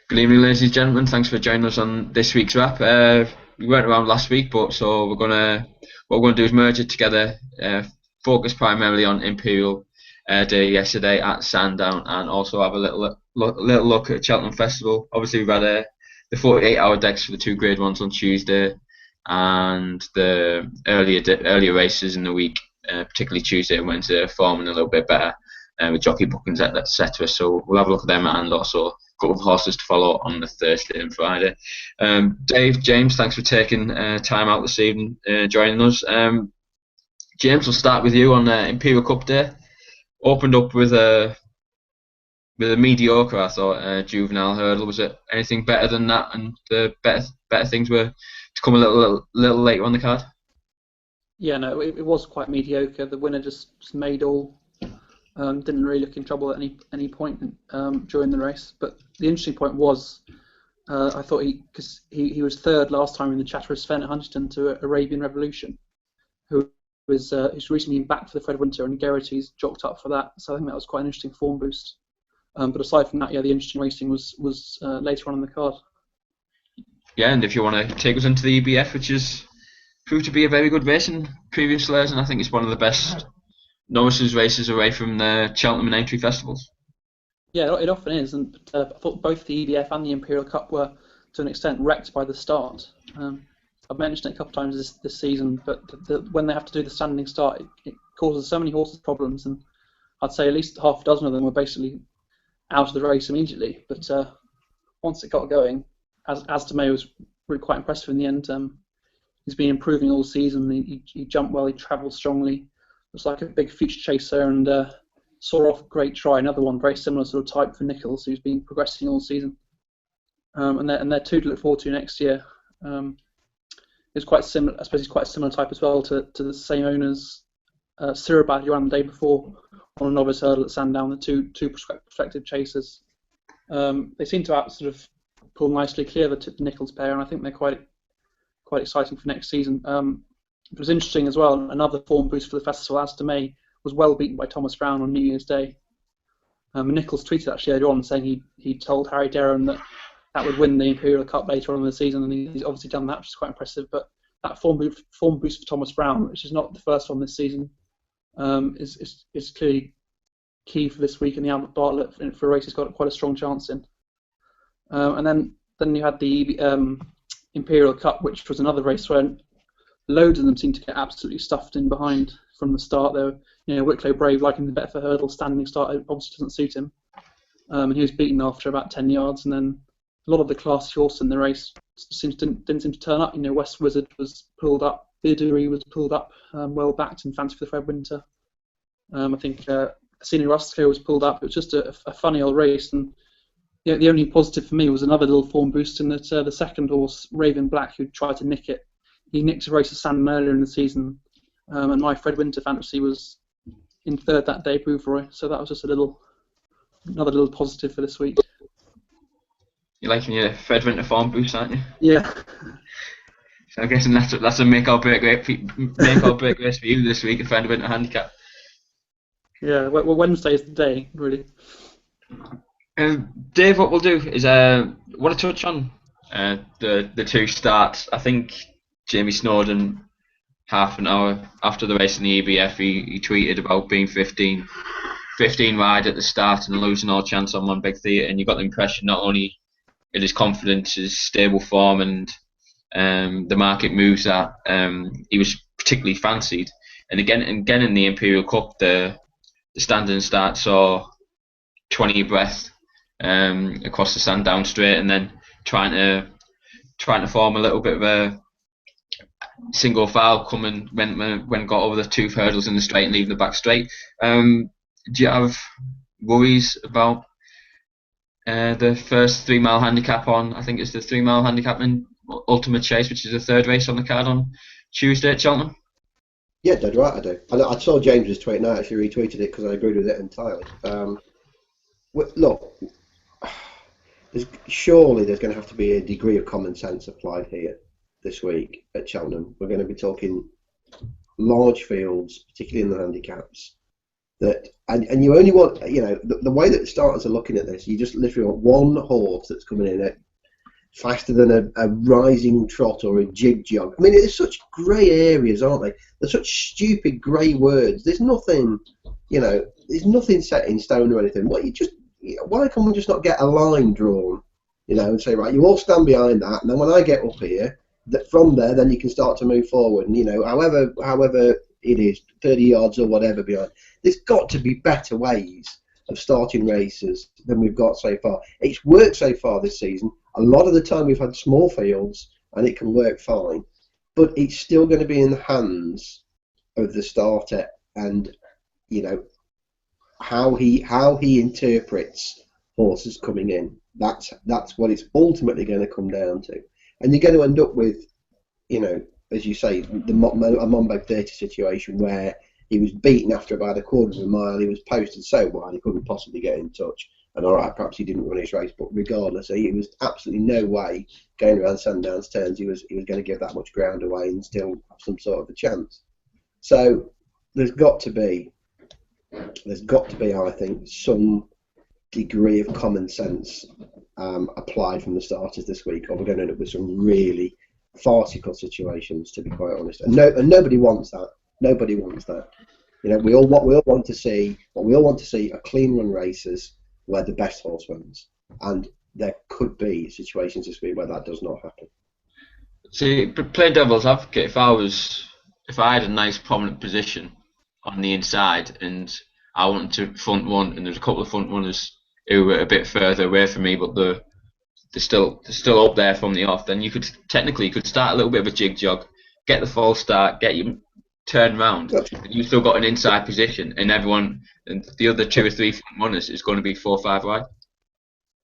Good evening, ladies and gentlemen. Thanks for joining us on this week's wrap. We weren't around last week, but so what we're gonna do is merge it together. Focus primarily on Imperial Day yesterday at Sandown, and also have a little look at Cheltenham Festival. Obviously, we've had the 48-hour decks for the two Grade Ones on Tuesday, and the earlier races in the week, particularly Tuesday and Wednesday, are forming a little bit better with jockey bookings, etc. So we'll have a look at them and also a couple of horses to follow on the Thursday and Friday. Dave, James, thanks for taking time out this evening, joining us. James, we'll start with you on Imperial Cup Day. Opened up with a mediocre, I thought, juvenile hurdle. Was it anything better than that? And the better things were to come a little later on the card. Yeah, no, it was quite mediocre. The winner just made all. Didn't really look in trouble at any point during the race. But the interesting point was, I thought because he was third last time in the Chatteris Fen at Huntington to Arabian Revolution, who's recently been back for the Fred Winter, and Geraghty's jocked up for that. So I think that was quite an interesting form boost. But aside from that, yeah, the interesting racing was later on in the card. Yeah, and if you want to take us into the EBF, which has proved to be a very good race in previous years, and I think it's one of the best novices races away from the Cheltenham and Aintree festivals. Yeah, it often is, and I thought both the EBF and the Imperial Cup were, to an extent, wrecked by the start. I've mentioned it a couple of times this season, but when they have to do the standing start, it causes so many horses problems, and I'd say at least half a dozen of them were basically out of the race immediately. But once it got going, as to May was really quite impressive in the end. He's been improving all season. He jumped well, he travelled strongly. Looks like a big future chaser, and saw off a great try. Another one, very similar sort of type for Nichols, who's been progressing all season. And they're two to look forward to next year. It's quite similar. I suppose he's quite a similar type as well to the same owners. Sirabad, who ran the day before on a novice hurdle at Sandown, the two prospective chasers. They seem to sort of pull nicely clear the Nichols pair, and I think they're quite exciting for next season. It was interesting as well. Another form boost for the festival, as to May, was well beaten by Thomas Brown on New Year's Day. Nichols tweeted actually earlier on saying he told Harry Derham that would win the Imperial Cup later on in the season, and he's obviously done that, which is quite impressive. But that form boost for Thomas Brown, which is not the first one this season, is clearly key for this week. And the Albert Bartlett for a race he's got quite a strong chance in. And then you had the Imperial Cup, which was another race where loads of them seemed to get absolutely stuffed in behind from the start. Wicklow Brave liking the better for hurdle, standing start obviously doesn't suit him, and he was beaten after about 10 yards. And then a lot of the classy horse in the race didn't seem to turn up. West Wizard was pulled up, Biduri was pulled up, well backed in Fancy for the Fred Winter. I think Senior Rusco was pulled up. It was just a funny old race, and the only positive for me was another little form boost in that the second horse, Raven Black, who tried to nick it. He nicked a race at Sandown earlier in the season, and my Fred Winter fantasy was in third that day, Bouvroy. So that was just another little positive for this week. You're liking your Fred Winter form boost, aren't you? Yeah. So I'm guessing that's a make or break race for you this week, a Fred Winter handicap. Yeah. Well, Wednesday is the day, really. Dave, what we'll do is want to touch on the two starts. I think Jamie Snowden, half an hour after the race in the EBF, he tweeted about being 15 wide at the start and losing all chance on one big theatre, and you got the impression not only in his confidence, his stable form, and the market moves that he was particularly fancied. And again in the Imperial Cup, the standing start saw 20 breath across the Sandown straight, and then trying to form a little bit of a single file coming when got over the two hurdles in the straight and leaving the back straight. Do you have worries about the first 3 mile handicap on? I think it's the 3 mile handicap in Ultimate Chase, which is the third race on the card on Tuesday at Cheltenham. Yeah, dead right, I do. I saw James's tweet and I actually retweeted it because I agreed with it entirely. Look, surely there's going to have to be a degree of common sense applied here this week at Cheltenham. We're going to be talking large fields, particularly in the handicaps. that, and you only want, the way that starters are looking at this, you just literally want one horse that's coming in at faster than a rising trot or a jig jog. I mean, there's such grey areas, aren't they? There's such stupid grey words. There's nothing, there's nothing set in stone or anything. Why can we just not get a line drawn, and say, right, you all stand behind that, and then when I get up here, that from there, then you can start to move forward, and however it is, 30 yards or whatever behind. There's got to be better ways of starting races than we've got so far. It's worked so far this season. A lot of the time we've had small fields and it can work fine, but it's still going to be in the hands of the starter and how he interprets horses coming in. That's what it's ultimately going to come down to. And you're going to end up with, as you say, a Mambo 30 situation where he was beaten after about a quarter of a mile. He was posted so wide he couldn't possibly get in touch. And all right, perhaps he didn't run his race, but regardless, he was absolutely no way going around Sandown's turns. He was going to give that much ground away and still have some sort of a chance. So there's got to be, I think, some degree of common sense applied from the starters this week, or we're going to end up with some really farcical situations, to be quite honest. And nobody wants that. Nobody wants that. We all want to see are clean run races where the best horse wins, and there could be situations this week where that does not happen. See, playing devil's advocate, if I had a nice prominent position on the inside and I wanted to front one, and there's a couple of front runners who were a bit further away from me, but they're still up there from the off, then you could start a little bit of a jig jog, get the false start, get you turn round, and you've still got an inside position, and the other 2 or 3 front runners is going to be 4 or 5 wide.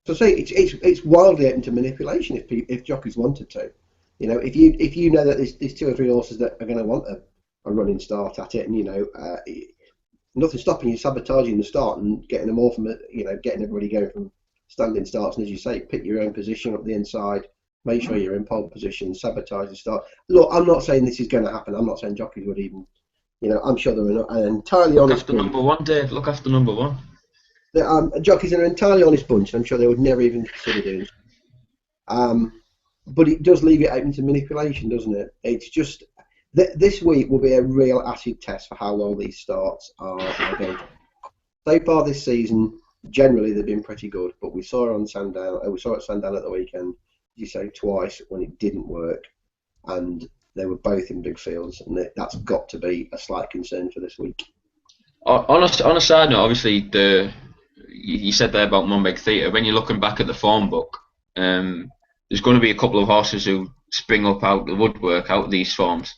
So say it's wildly open to manipulation if jockeys wanted to. If you know that there's 2 or 3 horses that are going to want a running start at it, and nothing stopping you sabotaging the start and getting them all from getting everybody going from standing starts, and as you say, pick your own position up the inside, make sure you're in pole position, sabotage the start. Look, I'm not saying this is going to happen. I'm not saying jockeys would even, I'm sure they're an entirely honest bunch. Number one, Dave. Look after number one. Jockeys are an entirely honest bunch, and I'm sure they would never even consider doing it. But it does leave it open to manipulation, doesn't it? It's just this week will be a real acid test for how well these starts are going. So far this season, generally they've been pretty good, but we saw it at Sandown at the weekend, you say, twice when it didn't work, and they were both in big fields, and that's got to be a slight concern for this week. On a side note, obviously you said there about Monbeg Theatre. When you're looking back at the form book, there's going to be a couple of horses who spring up out the woodwork, out of these forms,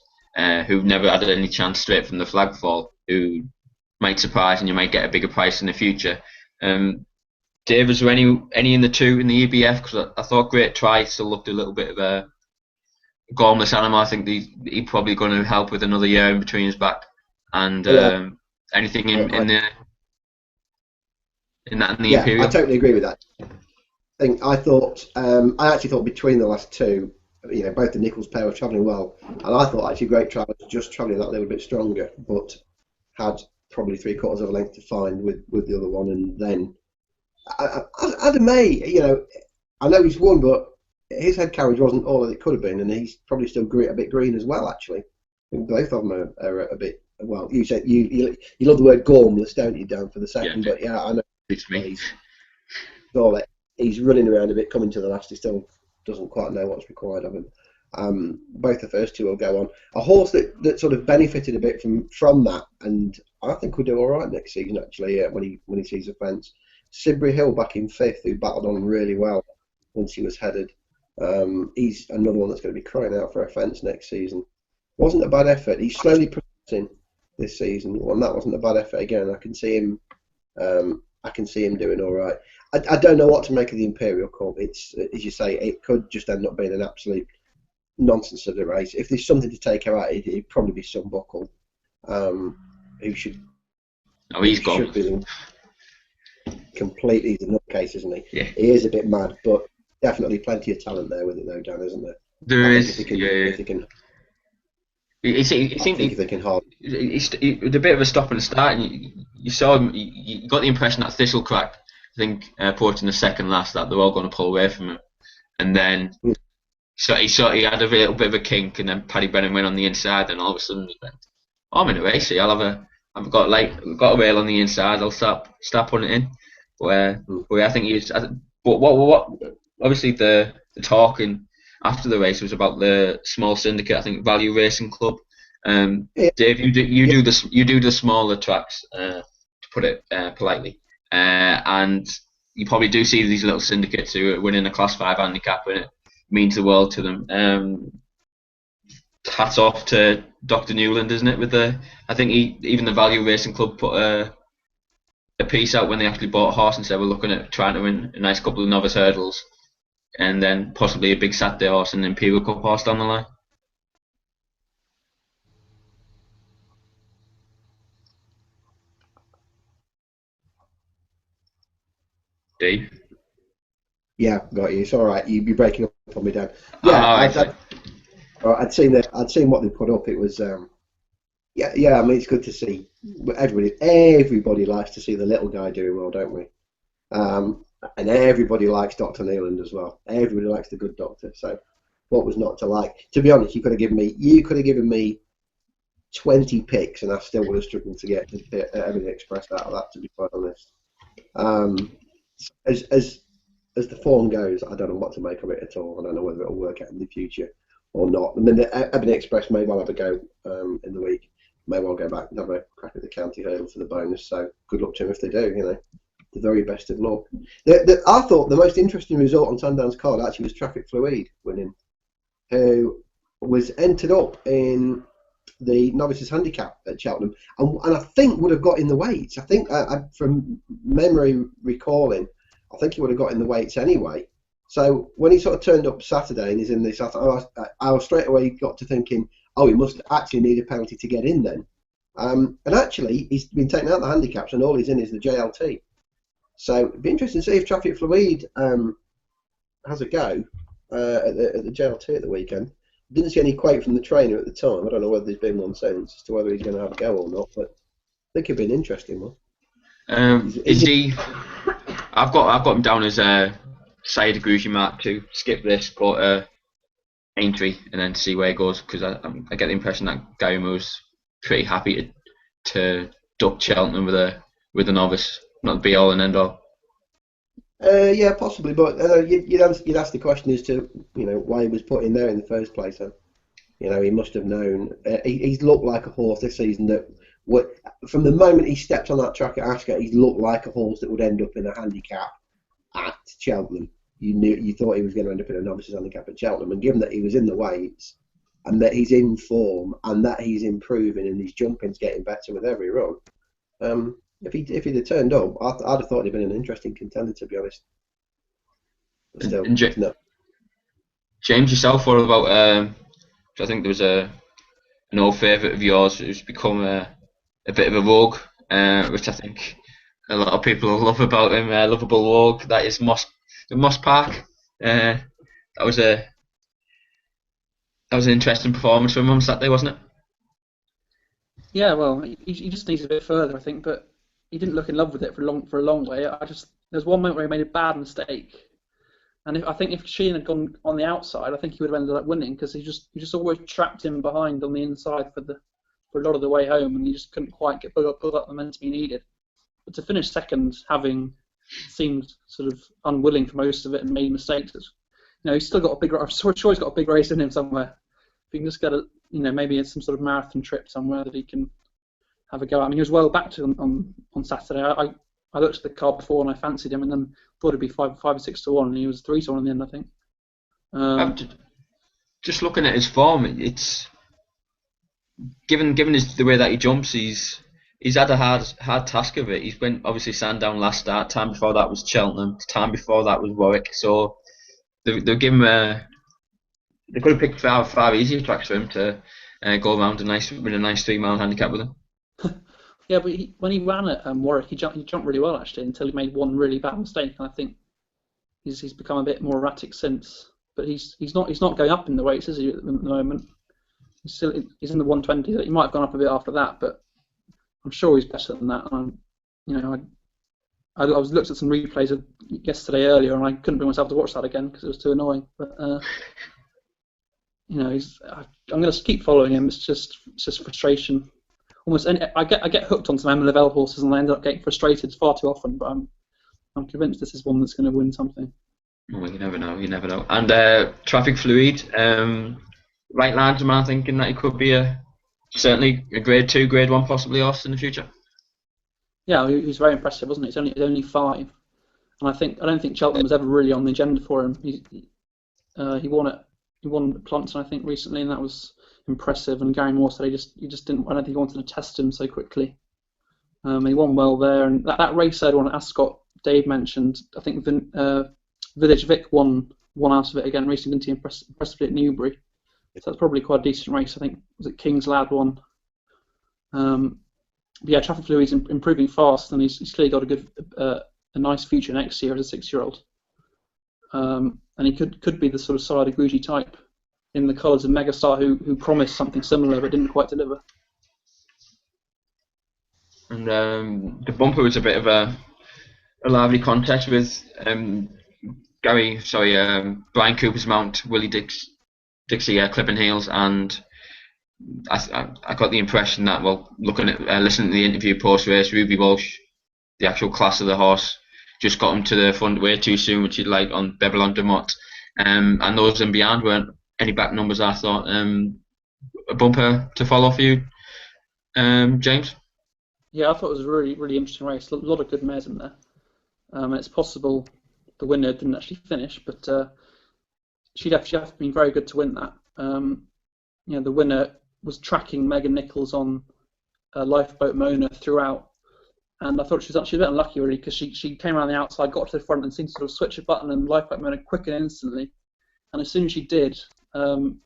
who've never had any chance straight from the flag fall, who might surprise and you might get a bigger price in the future. Dave, was there any in the 2 in the EBF? Because I thought Great Try still looked a little bit of a gormless animal. I think he's probably going to help with another year in between his back. And anything in the Imperial? I totally agree with that. I actually thought between the last 2, both the Nichols pair were travelling well, and I thought actually Great Try was just travelling that little bit stronger, but had probably 3/4 of a length to find with the other one, and then Adam May, I know he's won, but his head carriage wasn't all that it could have been, and he's probably still a bit green as well. Actually, I think both of them are a bit. Well, you said you love the word gormless, don't you, Dan, for the second? Yeah, but yeah, I know it's me. He's running around a bit, coming to the last. He still doesn't quite know what's required of him. Both the first 2 will go on. A horse that sort of benefited a bit from that, and I think will do all right next season. Actually, when he sees a fence, Sidbury Hill back in 5th, who battled on really well once he was headed. He's another one that's going to be crying out for a fence next season. Wasn't a bad effort. He's slowly progressing this season. Well, that wasn't a bad effort again. I can see him doing all right. I don't know what to make of the Imperial Cup. It's, as you say, it could just end up being an absolute nonsense of the race. If there's something to take out, it'd probably be Sunbuckle, who should. Oh, he's gone. Should be completely. He's a nutcase, isn't he? Yeah. He is a bit mad, but definitely. definitely plenty of talent there with it, though, Dan, isn't there? There is. If he can, It I seemed think if they can hold. it was a bit of a stop and start, and you saw him. You got the impression that Thistlecrack, I think, approaching the second last, that they're all going to pull away from him, and then he had a little bit of a kink, and then Paddy Brennan went on the inside, and all of a sudden he went, oh, I'm in a race here. I've got a rail on the inside. I'll start putting it in. Where I think he's. But what obviously the talking after the race was about the small syndicate. I think Value Racing Club. Yeah, Dave, yeah, you do the smaller tracks, to put it politely, and you probably do see these little syndicates who are winning a Class 5 handicap, and it means the world to them. Hats off to Dr. Newland, isn't it? I think even the Value Racing Club put a piece out when they actually bought a horse and said we're looking at trying to win a nice couple of novice hurdles, and then possibly a big Saturday horse and an Imperial Cup horse down the line. Dave? yeah, got you. It's all right. You'd be breaking up on me, Dan. Yeah, Alright, fine. I'd seen that. I'd seen what they put up. It was yeah. I mean, it's good to see. Everybody likes to see the little guy doing well, don't we? And everybody likes Dr. Nealand as well. Everybody likes the good doctor. So what was not to like? To be honest, you could have given me 20 picks, and I still would have struggled to get everything expressed out of that. To be quite honest, um, as the form goes, I don't know what to make of it at all. I don't know whether it'll work out in the future or not. I mean, the Ebony Express may well have a go in the week. May well go back and have a crack at the county hurdle for the bonus. So good luck to them if they do. You know, the very best of luck. I thought the most interesting result on Sandown's card actually was Traffic Fluid winning, who was entered up in the novices handicap at Cheltenham, and I think would have got in the weights. I think from memory recalling, I think he would have got in the weights anyway. So when he sort of turned up Saturday and he's in this, I straight away got to thinking, oh, he must actually need a penalty to get in then. And actually, he's been taken out of the handicaps and all he's in is the JLT. So it'd be interesting to see if Traffic Fluid has a go at the JLT at the weekend. Didn't see any quote from the trainer at the time. I don't know whether there's been one since as to whether he's going to have a go or not, but I think it'd be an interesting one. Is he? I've got him down as Said Aguji Mark 2. Skip this, go to Aintree, and then see where he goes. Because I get the impression that Gary Moore's pretty happy to duck Cheltenham with a novice, not the be all and end all. Yeah, possibly, but you'd ask the question as to why he was put in there in the first place. Then he must have known. He's looked like a horse this season that from the moment he stepped on that track at Ascot, he's looked like a horse that would end up in a handicap at Cheltenham. You thought he was going to end up in a novices handicap at Cheltenham, and given that he was in the weights and that he's in form and that he's improving and his jumping's getting better with every run. If he'd have turned up, I'd have thought he'd been an interesting contender, to be honest. But still, no. James, yourself, what about? I think there was an old favourite of yours who's become a bit of a rogue, which I think a lot of people love about him. Lovable rogue. That is Moss Park. That was an interesting performance from him on Saturday, wasn't it? Yeah, well, he just needs a bit further, I think, but he didn't look in love with it for a long way. There's one moment where he made a bad mistake, and I think if Sheehan had gone on the outside, I think he would have ended up winning because he just always trapped him behind on the inside for a lot of the way home, and he just couldn't quite build up the momentum he needed. But to finish second, having seemed sort of unwilling for most of it and made mistakes, he's still got a big. I'm sure he's got a big race in him somewhere. If he can just get maybe it's some sort of marathon trip somewhere that he can have a go at. I mean, he was well backed on Saturday. I looked at the card before and I fancied him, and then thought it'd be 5 or 6 to 1, and he was 3 to 1 in the end, I think. Just looking at his form, it's given the way that he jumps, he's had a hard task of it. He's went obviously Sandown last start. Time before that was Cheltenham. Time before that was Warwick. So they give him they could have picked far easier tracks for him to go around with a nice 3-mile handicap with him. Yeah, but when he ran at Warwick, he jumped really well actually until he made one really bad mistake, and I think he's become a bit more erratic since. But he's not going up in the weights, is he, at the moment? He's in the 120s. He might have gone up a bit after that, but I'm sure he's better than that. And I was looked at some replays of yesterday earlier, and I couldn't bring myself to watch that again because it was too annoying. But I'm going to keep following him. It's just frustration. Almost, I get hooked on some Emma Lavelle horses, and I end up getting frustrated far too often. But I'm convinced this is one that's going to win something. Well, you never know. And Traffic Fluid, right lines, am I thinking that he could be certainly a Grade 2, Grade 1 possibly horse in the future? Yeah, he was very impressive, wasn't he? He's only 5, and I don't think Cheltenham was ever really on the agenda for him. He won at Plumpton, I think, recently, and that was impressive. And Gary Moore said he just didn't. I don't think he wanted to test him so quickly. He won well there, and that race third one at Ascot, Dave mentioned. I think Village Vic won out of it again recently, didn't he? Impressively at Newbury. So that's probably quite a decent race. I think was it King's Lad won. Yeah, Traffic Fluid's improving fast, and he's clearly got a nice future next year as a 6-year-old. And he could be the sort of Salada Gucci type in the colours of Megastar, who promised something similar but didn't quite deliver. And the bumper was a bit of a lively contest with Brian Cooper's mount, Willie Dixie clipping heels, and I got the impression that, listening to the interview post-race, Ruby Walsh, the actual class of the horse, just got him to the front way too soon, which he'd like on Babylon de Mott. And those in beyond weren't any back numbers, I thought. A bumper to follow for you, James? Yeah, I thought it was a really, really interesting race. A lot of good mares in there. And it's possible the winner didn't actually finish, but she'd have been very good to win that. The winner was tracking Megan Nichols on Lifeboat Mona throughout, and I thought she was actually a bit unlucky really, because she came around the outside, got to the front, and seemed to sort of switch a button, and Lifeboat Mona quickened instantly. And as soon as she did, the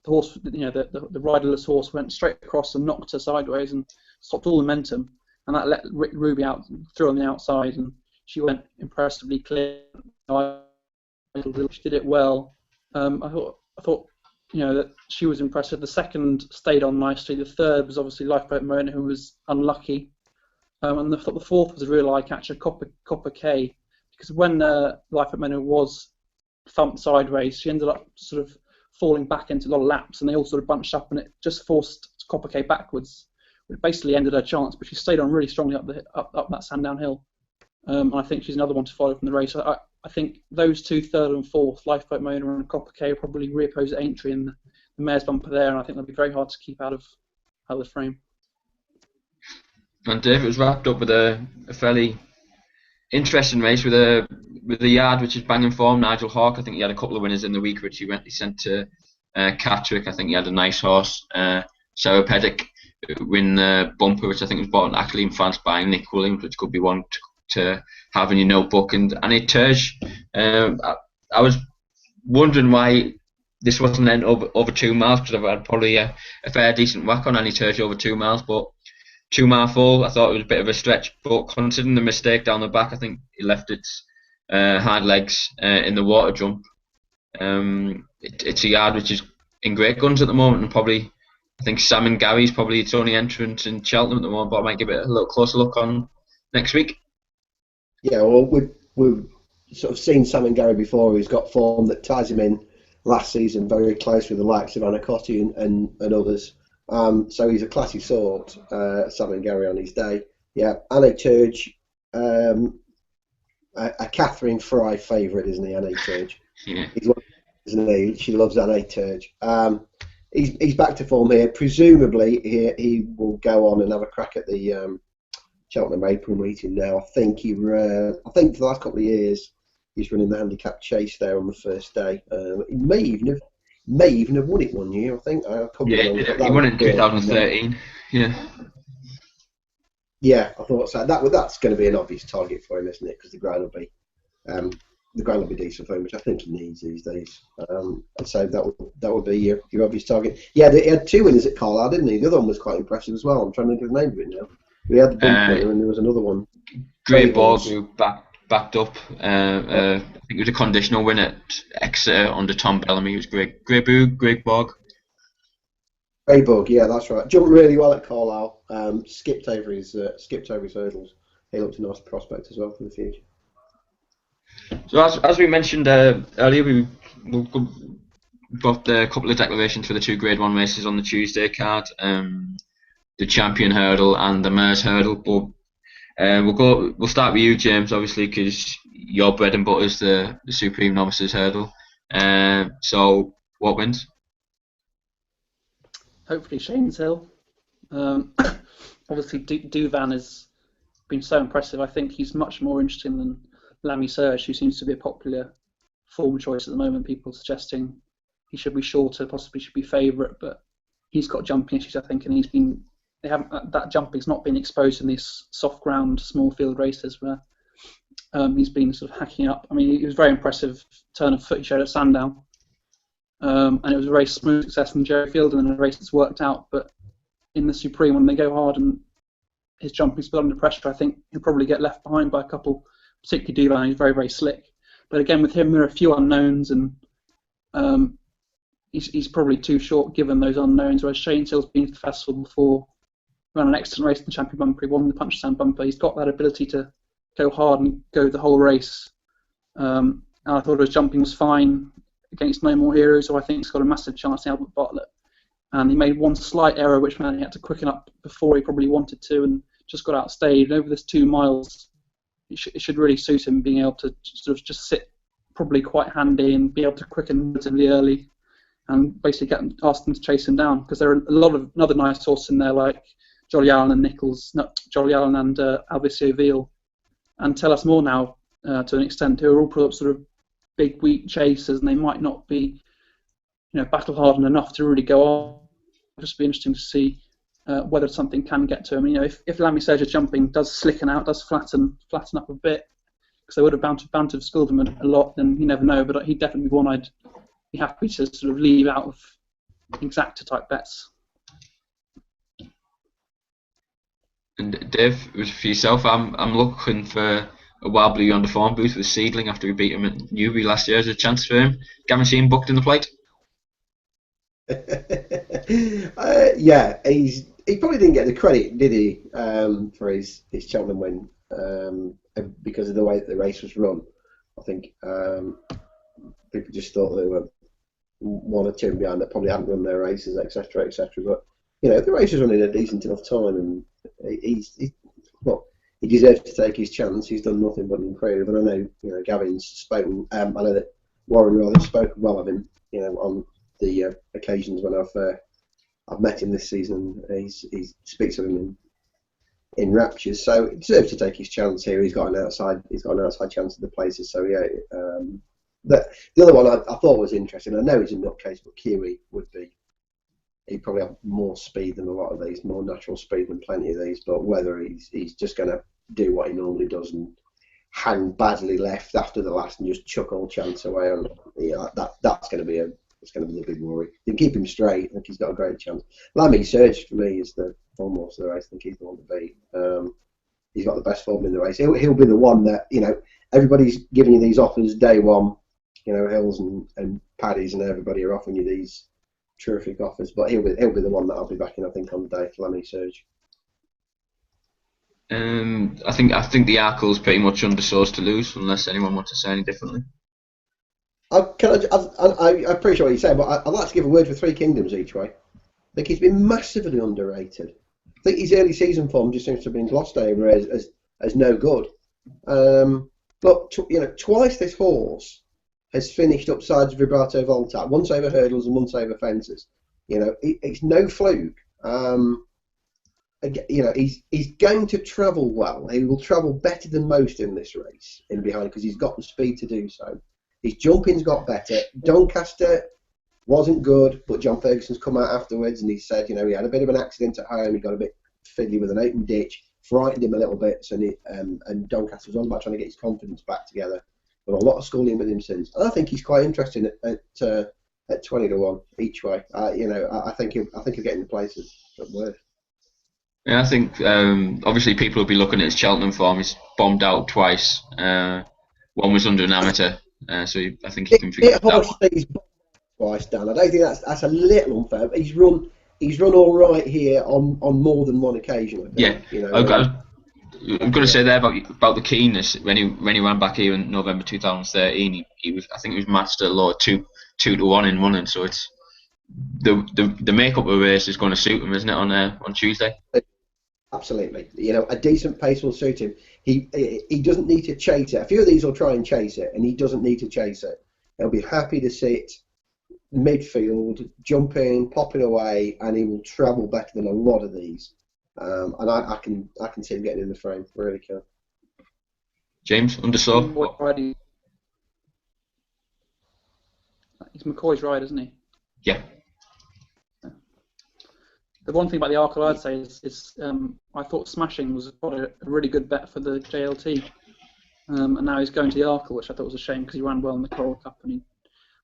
horse, the riderless horse went straight across and knocked her sideways and stopped all momentum, and that let Ruby out through on the outside, and she went impressively clear. She did it well. I thought that she was impressive. The second stayed on nicely. The third was obviously Lifeboat Mona, who was unlucky. And I thought the fourth was a real eye catcher, Copper K, because when Lifeboat Mona was thumped sideways, she ended up sort of falling back into a lot of laps, and they all sort of bunched up, and it just forced Copper K backwards, which basically ended her chance. But she stayed on really strongly up that Sandown hill. And I think she's another one to follow from the race. I think those two, third and fourth, Lifeboat Mona and Copper K, will probably reoppose at Aintree in the mare's bumper there, and I think they'll be very hard to keep out of the frame. And Dave, it was wrapped up with a fairly interesting race with a yard which is banging form. Nigel Hawke, I think he had a couple of winners in the week, which he sent to Catterick. I think he had a nice horse. Sarah Peddick win the bumper, which I think was bought actually in France by Nick Williams, which could be one to have in your notebook. And Annie Turge, I was wondering why this wasn't then over 2 miles, because I've had probably a fair decent whack on Annie Turge over 2 miles, but 2 mile full, I thought it was a bit of a stretch, but considering the mistake down the back, I think he left its hind legs in the water jump. It's a yard which is in great guns at the moment, and probably I think Sam and Gary's probably its only entrance in Cheltenham at the moment, but I might give it a little closer look on next week. Yeah, well, we've sort of seen Sam and Gary before. He's got form that ties him in last season very close with the likes of Anacotti and others. So he's a classy sort, Sam and Gary on his day. Yeah, Annie Turge, a Catherine Fry favourite, isn't he, Annie Turge? Yeah. He's one, isn't he? She loves Annie Turge. He's back to form here. Presumably, he will go on and have a crack at the Cheltenham April meeting now. I think for the last couple of years he's running the handicap chase there on the first day. He may even have won it one year. I think. He won it in 2013. Yeah. Yeah, I thought so. That's going to be an obvious target for him, isn't it? Because the ground will be decent for him, which I think he needs these days. So that would be your obvious target. Yeah, he had 2 winners at Carlisle, didn't he? The other one was quite impressive as well. I'm trying to think of the name of it now. We had the bump winner, and there was another one. Grey Borg, who backed up. I think it was a conditional win at Exeter under Tom Bellamy. It was Grey Borg. Grey Bug, yeah, that's right. Jumped really well at Carlisle. Skipped over his hurdles. He looked a nice prospect as well for the future. So as we mentioned earlier, we've got a couple of declarations for the two Grade 1 races on the Tuesday card, the Champion Hurdle and the Mares Hurdle. But we'll start with you, James, obviously, because your bread and butter is the Supreme Novices Hurdle. So what wins? Hopefully Shane's Hill. Obviously Duvan has been so impressive. I think he's much more interesting than Lamy Serge, who seems to be a popular form choice at the moment. People suggesting he should be shorter, possibly should be favourite, but he's got jumping issues, I think, and that jumping's not been exposed in these soft ground, small field races where he's been sort of hacking up. I mean, it was a very impressive turn of foot he showed at Sandown, and it was a very smooth success from Jerry Field, and a race that's worked out. But in the Supreme, when they go hard and his jumping's put under pressure, I think he'll probably get left behind by a couple, particularly Duvan, who's very, very slick. But again, with him, there are a few unknowns, and he's probably too short given those unknowns, whereas Shane Hill's been to the festival before, ran an excellent race in the Champion Bumper, he won the Punchestown Bumper. He's got that ability to go hard and go the whole race. And I thought his jumping was fine against No More Heroes, so I think he's got a massive chance in Albert Bartlett. And he made one slight error, which meant he had to quicken up before he probably wanted to, and just got outstayed. And over this 2 miles, it should really suit him being able to sort of just sit probably quite handy and be able to quicken relatively early and basically ask them to chase him down, because there are a lot of another nice horses in there like Jolly Allen and Albicio Veal, and Tell Us More now to an extent, who are all sort of big, weak chasers, and they might not be, battle hardened enough to really go on. It'll just be interesting to see whether something can get to him. If Lamy Serge's jumping does slicken out, does flatten up a bit, because they would have bound to have schooled him a lot, then you never know. But he'd definitely be one I'd be happy to sort of leave out of exacta type bets. And Dave, for yourself, I'm looking for a wobbly on the form booth with Seedling after we beat him at Newbury last year as a chance for him. Guarantee him booked in the plate. Yeah, he probably didn't get the credit, did he, for his Cheltenham win, because of the way that the race was run. I think people just thought they were 1 or 2 behind that probably hadn't run their races, etc., etc. But the race was running a decent enough time, and he deserves to take his chance. He's done nothing but improve, and I know Gavin's spoken. I know that Warren rather spoke well of him, on the occasions when I've met him this season. He speaks of him in raptures, so he deserves to take his chance here. He's got an outside chance at the places. So yeah, the other one I thought was interesting. I know he's a nutcase, but Kiwi would be. He'd probably have more speed than a lot of these, more natural speed than plenty of these. But whether he's just going to do what he normally does and hang badly left after the last and just chuck all chance away, and that's going to be the big worry. If you keep him straight, I think he's got a great chance. Lamy Serge for me is the foremost of the race. I think he's the one to beat. He's got the best form in the race. He'll be the one that everybody's giving you these offers day one. Hills and Paddies and everybody are offering you these terrific offers, but he'll be the one that I'll be backing, I think, on the day for Lamy Serge. I think the Arkle's pretty much undersourced to lose, unless anyone wants to say any differently. I appreciate what you say, but I'd like to give a word for Three Kingdoms each way. I think he's been massively underrated. I think his early season form just seems to have been glossed over as no good. But twice this horse has finished upsides of Vibrato Volta, once over hurdles and once over fences. It's no fluke. He's going to travel well. He will travel better than most in this race in behind, because he's got the speed to do so. His jumping's got better. Doncaster wasn't good, but John Ferguson's come out afterwards and he said, he had a bit of an accident at home. He got a bit fiddly with an open ditch, frightened him a little bit. So and Doncaster was on about trying to get his confidence back together. But a lot of schooling with him since. And I think he's quite interesting at 20 to 1 each way. I think he'll get in the places at worst. Yeah, I think obviously people will be looking at his Cheltenham form. He's bombed out twice. One was under an amateur, so I think he can figure that out. He's bombed twice, Dan. I don't think that's a little unfair. But he's run he's run all right here on more than one occasion. I think. Yeah, You know, I'm going to say there about the keenness when he ran back here in November 2013. He was, I think, he was matched at a low 2-1 in running. So it's the makeup of the race is going to suit him, isn't it? On Tuesday. Absolutely. You know, a decent pace will suit him. He doesn't need to chase it. A few of these will try and chase it, and he doesn't need to chase it. He'll be happy to sit midfield, jumping, popping away, and he will travel better than a lot of these. And I can see him getting in the frame. Really can. James, undersaw. He's McCoy's ride, isn't he? Yeah. The one thing about the Arkle I'd say is I thought Smashing was a really good bet for the JLT, and now he's going to the Arkle, which I thought was a shame because he ran well in the Coral Cup and he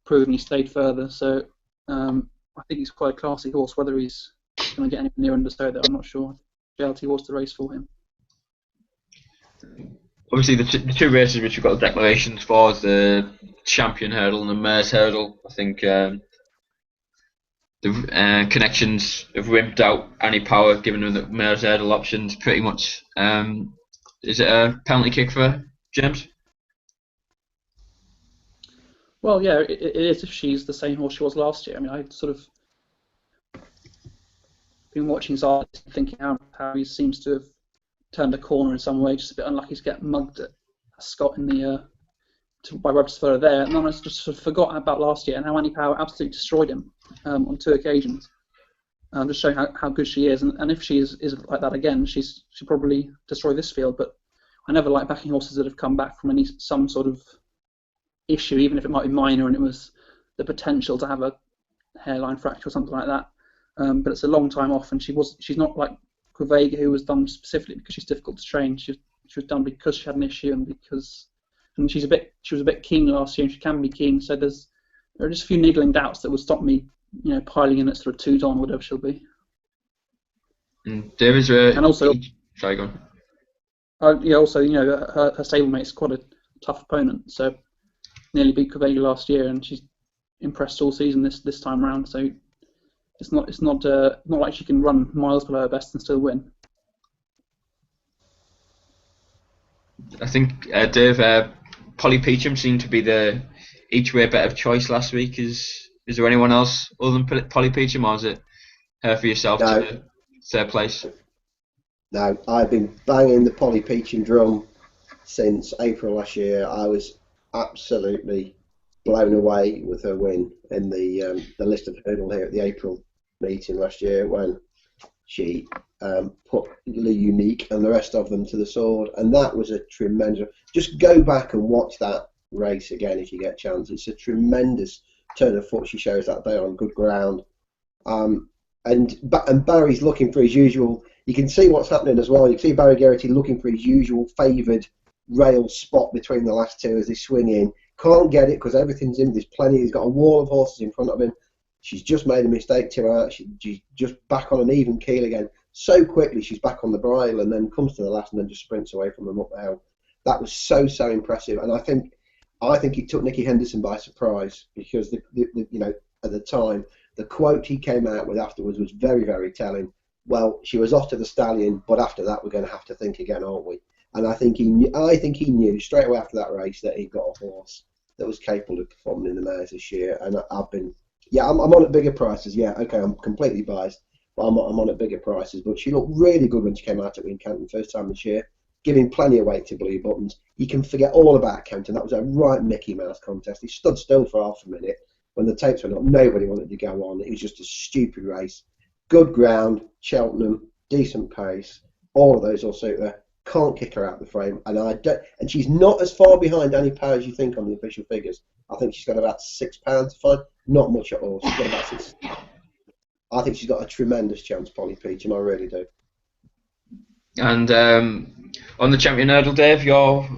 proved he stayed further. So I think he's quite a classy horse. Whether he's going to get anywhere near understow, though, I'm not sure. JLT was the race for him. Obviously, the two races which we've got the declarations for is the Champion Hurdle and the Mares Hurdle. I think the connections have wimped out any power, given them the Mares Hurdle options pretty much. Is it a penalty kick for James? Well, yeah, it is if she's the same horse she was last year. I mean, I sort of been watching his art, thinking how he seems to have turned a corner in some way. Just a bit unlucky to get mugged at Scott in the by Roberts further there, and then I just sort of forgot about last year and how Annie Power absolutely destroyed him on 2 occasions. Just showing how good she is, and if she is like that again, she'll probably destroy this field. But I never like backing horses that have come back from some sort of issue, even if it might be minor and it was the potential to have a hairline fracture or something like that. But it's a long time off, and she's not like Quevega, who was done specifically because she's difficult to train. She was done because she had an issue and she was a bit keen last year, and she can be keen. So there are just a few niggling doubts that would stop me, piling in at sort of 2 on whatever she'll be. There is a. And also, sorry, go on. Also, her stablemate's quite a tough opponent. So nearly beat Quevega last year, and she's impressed all season this time round. So it's not like she can run miles below her best and still win. I think Dave, Polly Peacham seemed to be the each way better choice last week. Is there anyone else other than Polly Peacham, or is it her for yourself No. to third place? No, I've been banging the Polly Peacham drum since April last year. I was absolutely blown away with her win in the listed hurdle here at the April meeting last year when she put Le Unique and the rest of them to the sword, and that was a tremendous. Just go back and watch that race again if you get a chance. It's a tremendous turn of foot she shows that day on good ground. And Barry's looking for his usual. You can see what's happening as well. You can see Barry Geraghty looking for his usual favoured rail spot between the last two as they swing in. Can't get it because everything's in. There's plenty. He's got a wall of horses in front of him. She's just made a mistake to her. She's just back on an even keel again. So quickly she's back on the bridle and then comes to the last and then just sprints away from them up the hill. That was so impressive, and I think it took Nicky Henderson by surprise because at the time the quote he came out with afterwards was very, very telling. Well, she was off to the stallion, but after that we're going to have to think again, aren't we? And I think he knew straight away after that race that he'd got a horse that was capable of performing in the mares this year. And I'm on at bigger prices. Yeah, okay, I'm completely biased, but I'm on at bigger prices. But she looked really good when she came out at Wincanton first time this year, giving plenty of weight to Blue Buttons. You can forget all about Canton. That was a right Mickey Mouse contest. He stood still for half a minute. When the tapes went up, nobody wanted to go on. It was just a stupid race. Good ground, Cheltenham, decent pace. All of those will suit her. Can't kick her out the frame. And she's not as far behind Annie Power as you think on the official figures. I think she's got about £6 to find. Not much at all. She's got about 6. I think she's got a tremendous chance, Polly Peacham. I really do. And on the Champion Hurdle, Dave, your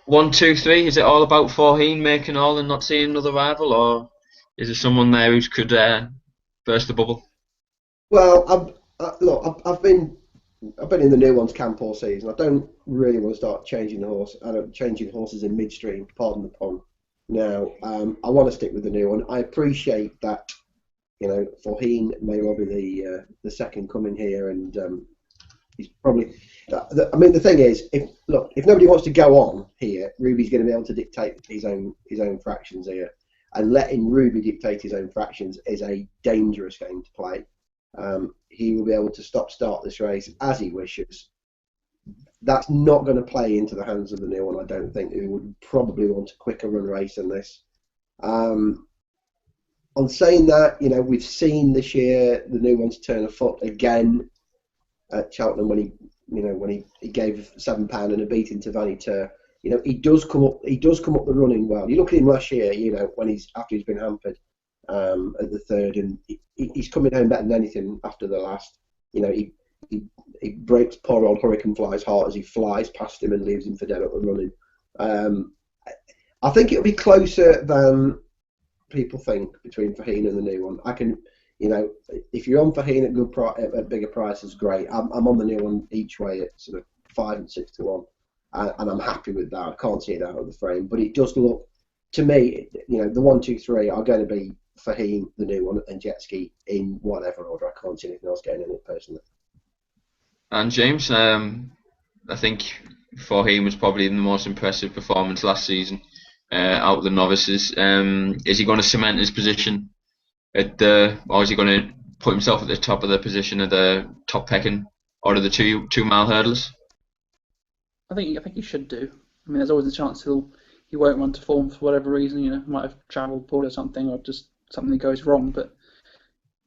1, 2, 3. Is it all about Forheen making all and not seeing another rival, or is there someone there who could burst the bubble? Well, I've been in the new ones camp all season. I don't really want to start changing horses in midstream. Pardon the pun. Now, I want to stick with the new one. I appreciate that Faheen may well be the second coming here, and he's probably. I mean, the thing is, if nobody wants to go on here, Ruby's going to be able to dictate his own fractions here, and letting Ruby dictate his own fractions is a dangerous game to play. He will be able to start this race as he wishes. That's not going to play into the hands of the new one, I don't think, who would probably want a quicker run race than this. On saying that, we've seen this year the new ones turn a foot again at Cheltenham when he gave £7 and a beating to Vaniteur. He does come up the running well. You look at him last year, when after he's been hampered at the third, and he's coming home better than anything after the last. He breaks poor old Hurricane Fly's heart as he flies past him and leaves him for dead at the running. I think it'll be closer than people think between Faheen and the new one. I can, if you're on Faheen at bigger prices, great. I'm on the new one each way at sort of 5 and 6 to 1, and I'm happy with that. I can't see it out of the frame, but it does look to me, the 1, 2, 3 are going to be Faheen, the new one, and Jet Ski in whatever order. I can't see anything else getting in it personally. And James, I think Faheen was probably the most impressive performance last season out of the novices. Is he going to cement his position or is he going to put himself at the top of the position of the top pecking out of the 2 mile hurdlers? I think he should do. I mean, there's always a chance he won't run to form for whatever reason. He might have travelled poorly or something, or just something goes wrong. But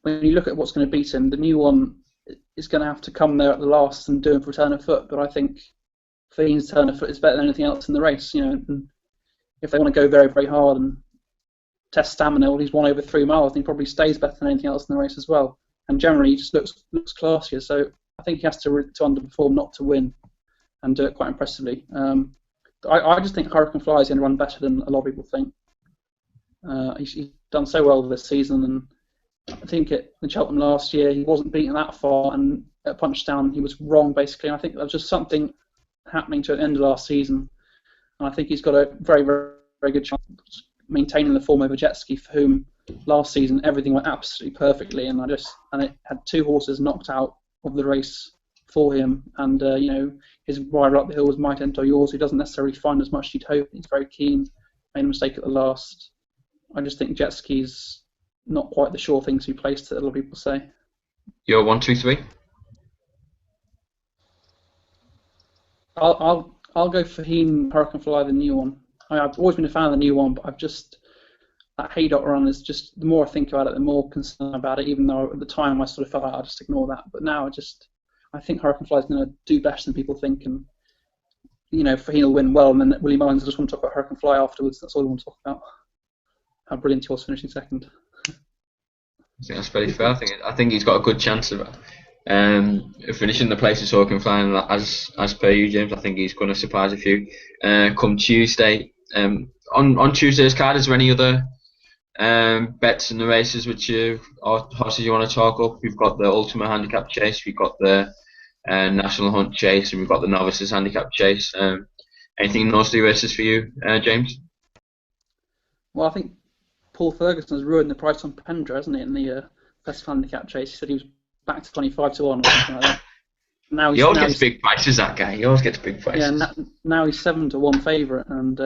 when you look at what's going to beat him, the new one is going to have to come there at the last and do him for turn of foot. But I think Faheen's turn of foot is better than anything else in the race. And if they want to go very, very hard and test stamina, well, he's won over 3 miles, and he probably stays better than anything else in the race as well. And generally, he just looks classier. So I think he has to underperform not to win, and do it quite impressively. I just think Hurricane Fly is going to run better than a lot of people think. He's done so well this season, and I think at Cheltenham last year he wasn't beaten that far, and at Punchdown he was wrong basically. And I think there was just something happening to the end of last season, and I think he's got a very, very, very good chance of maintaining the form over Jet Ski, for whom last season everything went absolutely perfectly, and it had 2 horses knocked out of the race for him, and his rider up the hill was Might Enter Yours, who doesn't necessarily find as much as you'd hope. He's very keen, made a mistake at the last. I just think Jet Ski's not quite the sure thing to be placed that a lot of people say. Your 1, 2, 3. I'll go for Hurricane Fly, the new one. I've always been a fan of the new one, but that Haydock run is just, the more I think about it, the more concerned about it, even though at the time I sort of felt like I'd just ignore that. But now I think Hurricane Fly is going to do better than people think, and Faheen will win well, and then Willie Mullins, I just want to talk about Hurricane Fly afterwards. That's all I want to talk about. How brilliant he was finishing second. I think that's very fair. I think he's got a good chance of finishing the places Hurricane Fly, and as per you, James, I think he's going to surprise a few. Come Tuesday, on Tuesday's card, is there any other bets in the races or horses you want to talk up? We've got the Ultimate Handicap Chase, we've got the National Hunt Chase, and we've got the Novices Handicap Chase. Anything in those 3 races for you, James? Well, I think Paul Ferguson has ruined the price on Pendra, hasn't he, in the Festival Handicap Chase? He said he was back to 25 to 1 or something like that. He always gets big prices, that guy. He always gets big prices. Yeah, now he's 7 to 1 favourite, and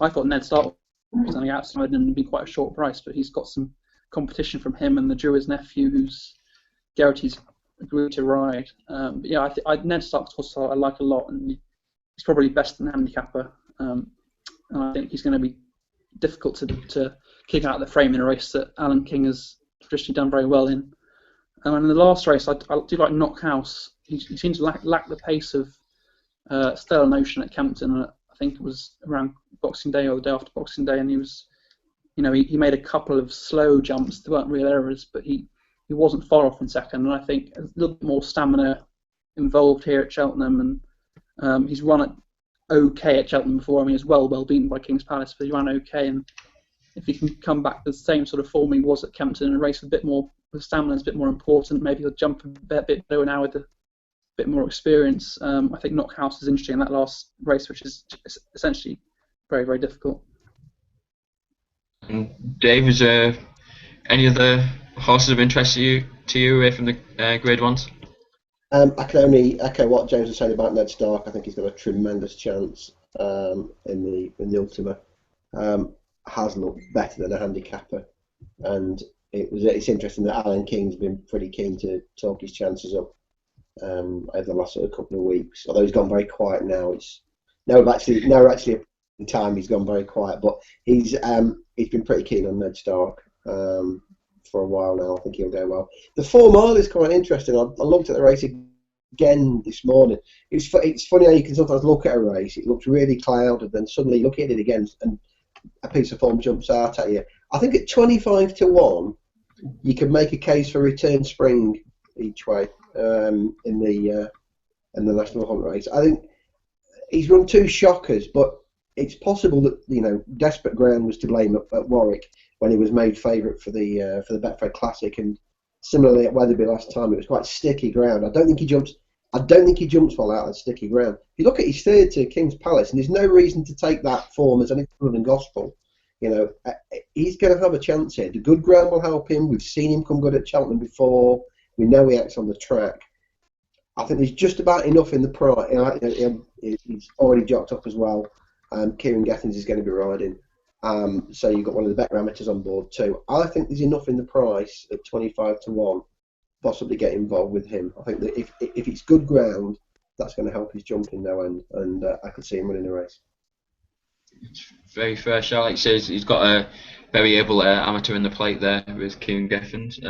I thought Ned Stark was on the outside and be quite a short price, but he's got some competition from him and the Druid's nephew, who's Geraghty's agreed to ride. But yeah, Ned Stark's horse I like a lot, and he's probably best in the handicapper. And I think he's going to be difficult to kick out of the frame in a race that Alan King has traditionally done very well in. And in the last race, I do like Knockhouse. He seems to lack the pace of Stellar Notion at Kempton. I think it was around Boxing Day or the day after Boxing Day, and he was, he made a couple of slow jumps. They weren't real errors, but he wasn't far off in second. And I think a little bit more stamina involved here at Cheltenham, and he's run it okay at Cheltenham before. I mean, he was well beaten by King's Palace, but he ran okay. And if he can come back to the same sort of form he was at Kempton and race a bit more, the stamina is a bit more important. Maybe he'll jump a bit lower now with a bit more experience. I think Knockhouse is interesting in that last race, which is essentially very, very difficult. Dave, is there any other horses of interest to you away from the Grade Ones? I can only echo what James was saying about Ned Stark. I think he's got a tremendous chance in the Ultima. Has looked better than a handicapper, and it's interesting that Alan King's been pretty keen to talk his chances up over the last sort of couple of weeks. Although he's gone very quiet now. It's no actually in time he's gone very quiet, but he's been pretty keen on Ned Stark for a while now. I think he'll go well. The 4 mile is quite interesting. I looked at the race again this morning. It's funny how you can sometimes look at a race, it looks really clouded, then suddenly look at it again and a piece of form jumps out at you. I think at 25 to 1, you can make a case for return spring each way in the National Hunt race. I think he's run 2 shockers, but it's possible that desperate ground was to blame at Warwick when he was made favourite for the Betfred Classic, and similarly at Weatherby last time it was quite sticky ground. I don't think he jumps well out of sticky ground. If you look at his third to King's Palace, and there's no reason to take that form as anything other than gospel. He's going to have a chance here. The good ground will help him. We've seen him come good at Cheltenham before. We know he acts on the track. I think there's just about enough in the price. He's already jocked up as well. Kieran Gethins is going to be riding. So you've got one of the better amateurs on board too. I think there's enough in the price at 25 to 1. Possibly get involved with him. I think that if it's good ground, that's going to help his jumping no end, and I could see him winning the race. It's very fair shout. Like he says, he's got a very able amateur in the plate there with Kieran Geffins.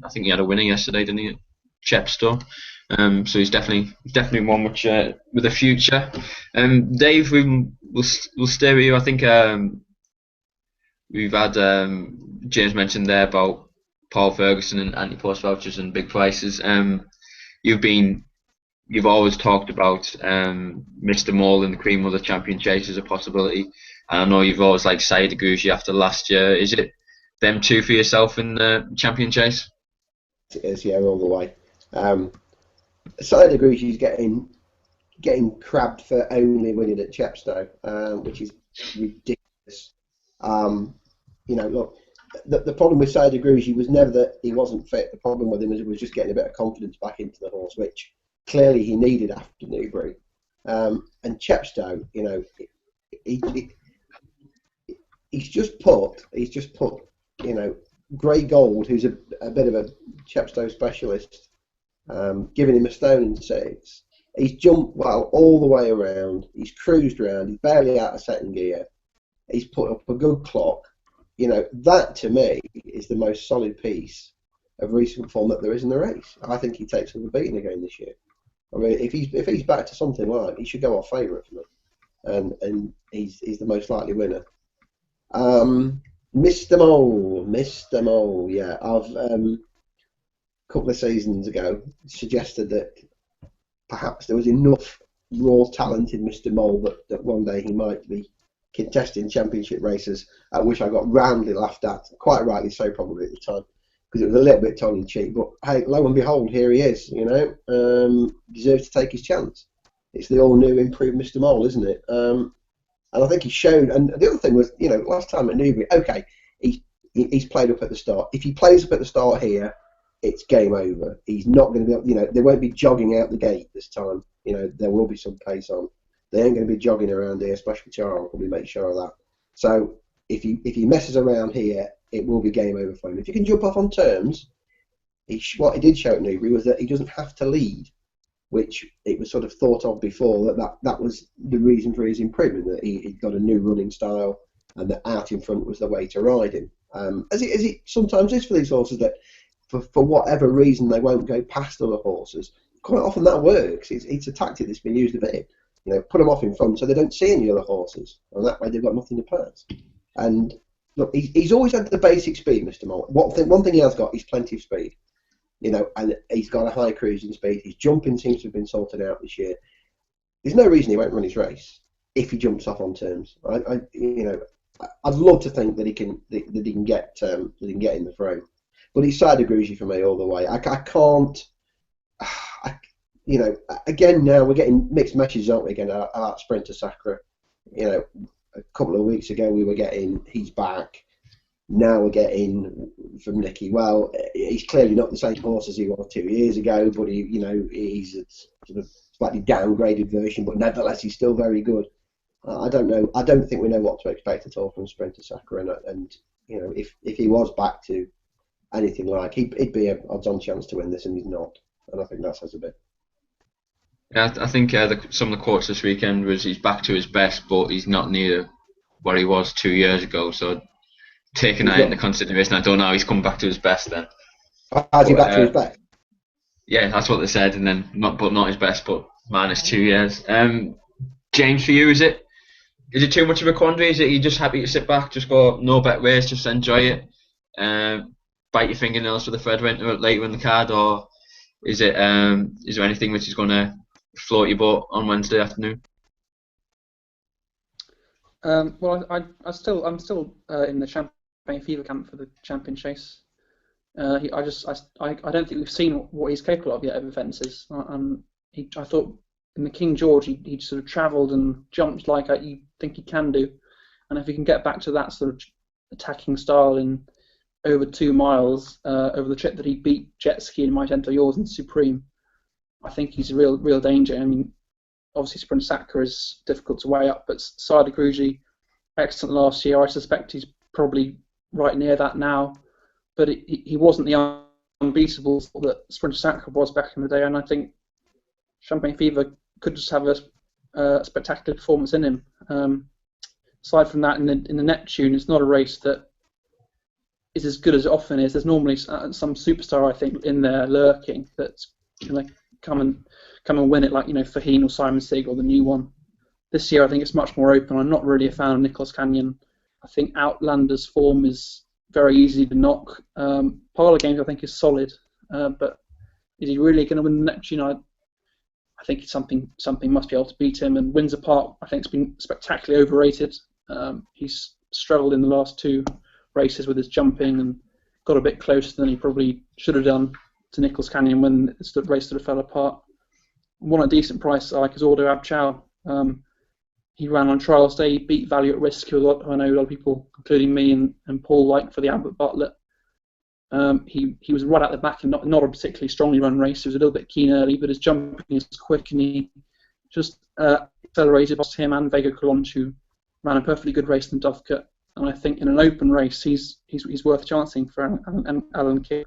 I think he had a winner yesterday, didn't he, at Chepstow? So he's definitely one which with a future. Dave, we'll stay with you. I think we've had James mentioned there about Paul Ferguson and anti-post vouchers and big prices. You've always talked about Mr. Mole in the Cream Mother Champion Chase as a possibility, and I know you've always liked Syed Agouji after last year. Is it them two for yourself in the Champion Chase? It is, yeah, all the way. Syed Agouji is getting crabbed for only winning at Chepstow, which is ridiculous. Look. The problem with Syed Agouji was never that he wasn't fit. The problem with him was just getting a bit of confidence back into the horse, which clearly he needed after Newbury. And Chepstow, he's just put, Grey Gold, who's a bit of a Chepstow specialist, giving him a stone and 6. He's jumped well all the way around. He's cruised around. He's barely out of second gear. He's put up a good clock. That to me is the most solid piece of recent form that there is in the race. I think he takes all the beating again this year. I mean, if he's back to something like, he should go off favourite for me, and he's the most likely winner. Mr. Mole, yeah. I've a couple of seasons ago suggested that perhaps there was enough raw talent in Mr. Mole that one day he might be contesting championship races, at which I got roundly laughed at, quite rightly so probably at the time, because it was a little bit tongue-in-cheek, but hey, lo and behold, here he is, deserves to take his chance. It's the all-new improved Mr. Mole, isn't it? And I think he showed, and the other thing was, last time at Newbury, okay, he's played up at the start. If he plays up at the start here, it's game over. He's not going to be, they won't be jogging out the gate this time. There will be some pace on. They ain't going to be jogging around here, especially Charles will probably make sure of that. So if he messes around here, it will be game over for him. If he can jump off on terms, what he did show at Newbury was that he doesn't have to lead, which it was sort of thought of before that was the reason for his improvement, that he'd got a new running style and that out in front was the way to ride him. As it sometimes is for these horses, that for whatever reason they won't go past other horses. Quite often that works. It's a tactic that's been used a bit. Put them off in front so they don't see any other horses, and that way they've got nothing to pass. And look, he's always had the basic speed, Mr. Mole. One thing he has got is plenty of speed, and he's got a high cruising speed. His jumping seems to have been sorted out this year. There's no reason he won't run his race if he jumps off on terms. I'd love to think that he can get in the frame, but he's Syed Agouji for me all the way. I can't. Again, now we're getting mixed messages, aren't we, again, about Sprinter Sacre. A couple of weeks ago we were getting he's back. now we're getting from Nicky. Well, he's clearly not the same horse as he was 2 years ago, but he's a sort of slightly downgraded version, but nevertheless he's still very good. I don't know. I don't think we know what to expect at all from Sprinter Sacre, and if he was back to anything like, he'd be a odds-on chance to win this, and he's not, and I think that says a bit. Yeah, I think some of the quotes this weekend was he's back to his best, but he's not near what he was 2 years ago. So taking that into consideration, I don't know how he's come back to his best then. How's he back to his best? Yeah, that's what they said, and then not his best, but minus 2 years. James, for you, is it too much of a quandary? Is it you just happy to sit back, just go no bet ways, just enjoy it, bite your fingernails for the third winter later in the card, or is there anything which is going to float your boat on Wednesday afternoon? Well, I'm still in the Champagne Fever camp for the Champion Chase. I don't think we've seen what he's capable of yet over fences. I thought in the King George he sort of travelled and jumped like you think he can do, and if he can get back to that sort of attacking style in over 2 miles over the trip that he beat Jet Ski and Might Enter Yours and Supreme, I think he's a real danger. I mean, obviously Sprint Sacre is difficult to weigh up, but Sada Grugy, excellent last year. I suspect he's probably right near that now, but he wasn't the unbeatable that Sprint Sacre was back in the day, and I think Champagne Fever could just have a spectacular performance in him. Aside from that, in the Neptune, it's not a race that is as good as it often is. There's normally some superstar, I think, in there lurking that's going to come and win it, like Faheen or Simon Sig or the new one. This year, I think it's much more open. I'm not really a fan of Nicholas Canyon. I think Outlander's form is very easy to knock. Parlour Games, I think, is solid, but is he really going to win the Neptune? I think something must be able to beat him. And Windsor Park, I think, has been spectacularly overrated. He's struggled in the last 2 races with his jumping and got a bit closer than he probably should have done to Nicholas Canyon when the race sort of fell apart. One at a decent price I like is Ordo Abchow. He ran on trials day, beat Value at Risk, who I know a lot of people, including me and Paul, like for the Albert Bartlett. He was right at the back and not a particularly strongly run race. He was a little bit keen early, but his jumping is quick, and he just accelerated past him and Vega Colonge, who ran a perfectly good race in Dovecote. And I think in an open race, he's worth chancing for Alan Kidd.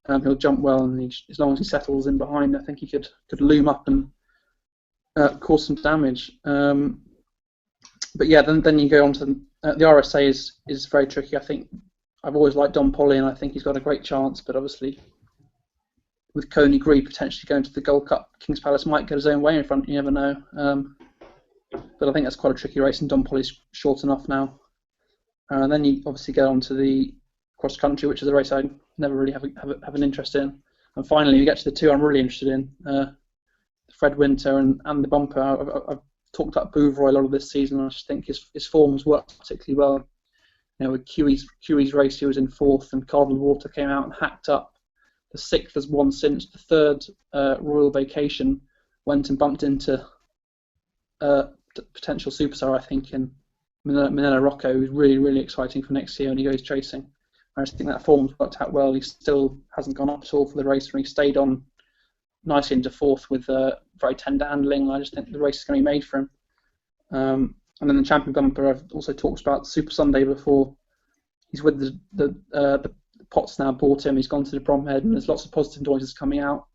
He'll jump well, and as long as he settles in behind, I think he could loom up and cause some damage. But yeah, then you go on to the RSA is very tricky. I think I've always liked Don Polly, and I think he's got a great chance. But obviously, with Coney Gree potentially going to the Gold Cup, King's Palace might get his own way in front. You never know. But I think that's quite a tricky race, and Don Polly's short enough now. And then you obviously go on to the cross country, which is a race I never really have an interest in. And finally, you get to the 2 I'm really interested in, Fred Winter and the Bumper. I've talked up Bouvroy a lot of this season. I just think his form has worked particularly well. With QE's race, he was in 4th, and Cardinal Water came out and hacked up. The 6th has won since. The 3rd, Royal Vacation, went and bumped into potential superstar, I think, in Manila Rocco, who's really, really exciting for next year when he goes chasing. I just think that form's worked out well. He still hasn't gone up at all for the race, and he stayed on nicely into 4th with very tender handling. I just think the race is going to be made for him. And then the Champion Bumper, I've also talked about Super Sunday before. He's with the Potts now bought him. He's gone to the Bromhead, and there's lots of positive noises coming out.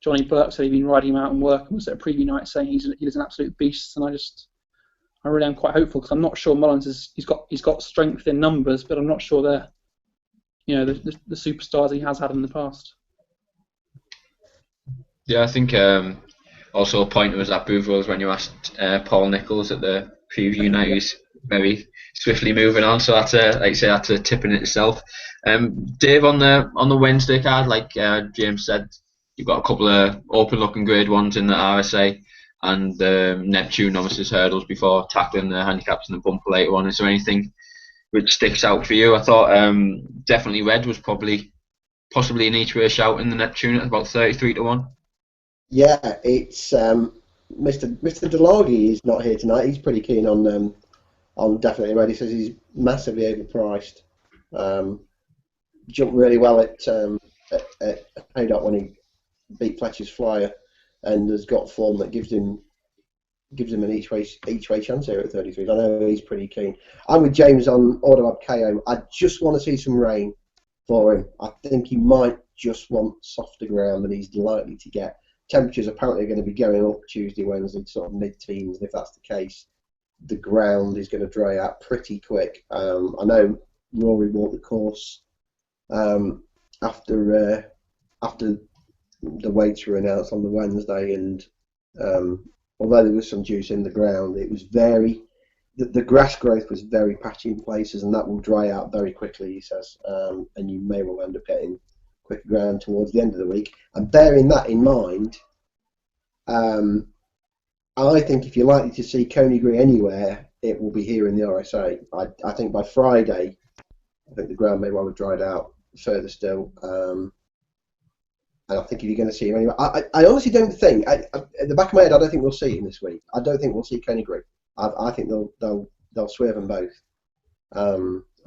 Johnny Burke said he'd been riding him out and work, and was at a preview night saying he's an absolute beast. And I really am quite hopeful, because I'm not sure Mullins he's got strength in numbers, but I'm not sure they're the superstars he has had in the past. Yeah, I think also a point was that Bouvroy, when you asked Paul Nichols at the preview night, he's very swiftly moving on. So that's that's a tip in itself. Dave, on the Wednesday card, like James said, you've got a couple of open-looking Grade 1s in the RSA, and Neptune obviously hurdles before tackling the handicaps and the bumper later on. Is there anything which sticks out for you? I thought definitely Red was possibly an each way shout in the Neptune at about 33 to 1. Yeah, it's Mr. DeLargy is not here tonight. He's pretty keen on Definitely Red. He says he's massively overpriced. Jumped really well at Haydock when he beat Fletcher's Flyer, and has got form that gives him an each way chance here at 33. I know he's pretty keen. I'm with James on Auto KO. I just want to see some rain for him. I think he might just want softer ground than he's likely to get. Temperatures apparently are going to be going up Tuesday, Wednesday, sort of mid-teens, and if that's the case, the ground is going to dry out pretty quick. I know Rory walked the course after the weights were announced on the Wednesday, and although there was some juice in the ground, it was the grass growth was very patchy in places, and that will dry out very quickly, he says, and you may well end up getting quicker ground towards the end of the week. And bearing that in mind, I think if you're likely to see Coney Gree anywhere, it will be here in the RSA. I think by Friday, I think the ground may well have dried out further still. And I think if you're going to see him anyway, I honestly don't think, at the back of my head, I don't think we'll see him this week. I don't think we'll see Coney Gree. I think they'll swerve them both.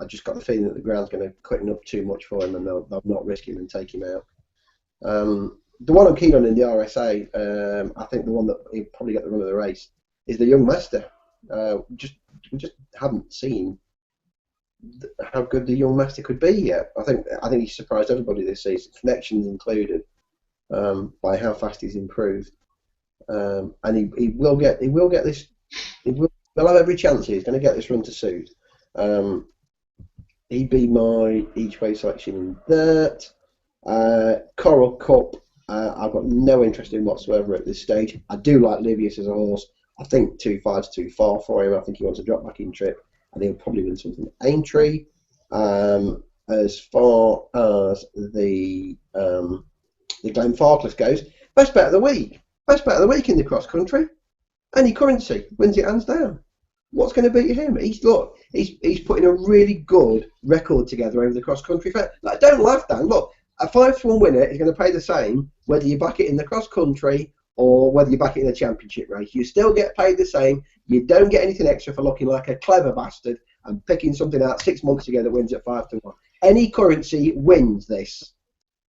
I just got the feeling that the ground's going to quicken up too much for him, and they'll not risk him and take him out. The one I'm keen on in the RSA, I think the one that he'll probably get the run of the race, is the young master. We just haven't seen how good the young master could be yet. I think he's surprised everybody this season, connections included, by how fast he's improved. And he will get this. He'll have every chance. He's going to get this run to suit. He'd be my each way selection in that. Coral Cup, I've got no interest in whatsoever at this stage. I do like Livius as a horse. I think 2.5's too far for him. I think he wants a drop back in trip. I think he'll probably win something at Aintree. As far as the Glenfarclas goes, best bet of the week. Best bet of the week in the cross country. Any currency wins it hands down. What's going to beat him? He's putting a really good record together over the cross country fair. Like, don't laugh, Dan. Look, a 5-to-1 winner is going to pay the same whether you back it in the cross country or whether you back it in a championship race. You still get paid the same. You don't get anything extra for looking like a clever bastard and picking something out 6 months ago that wins at 5-to-1. Any currency wins this.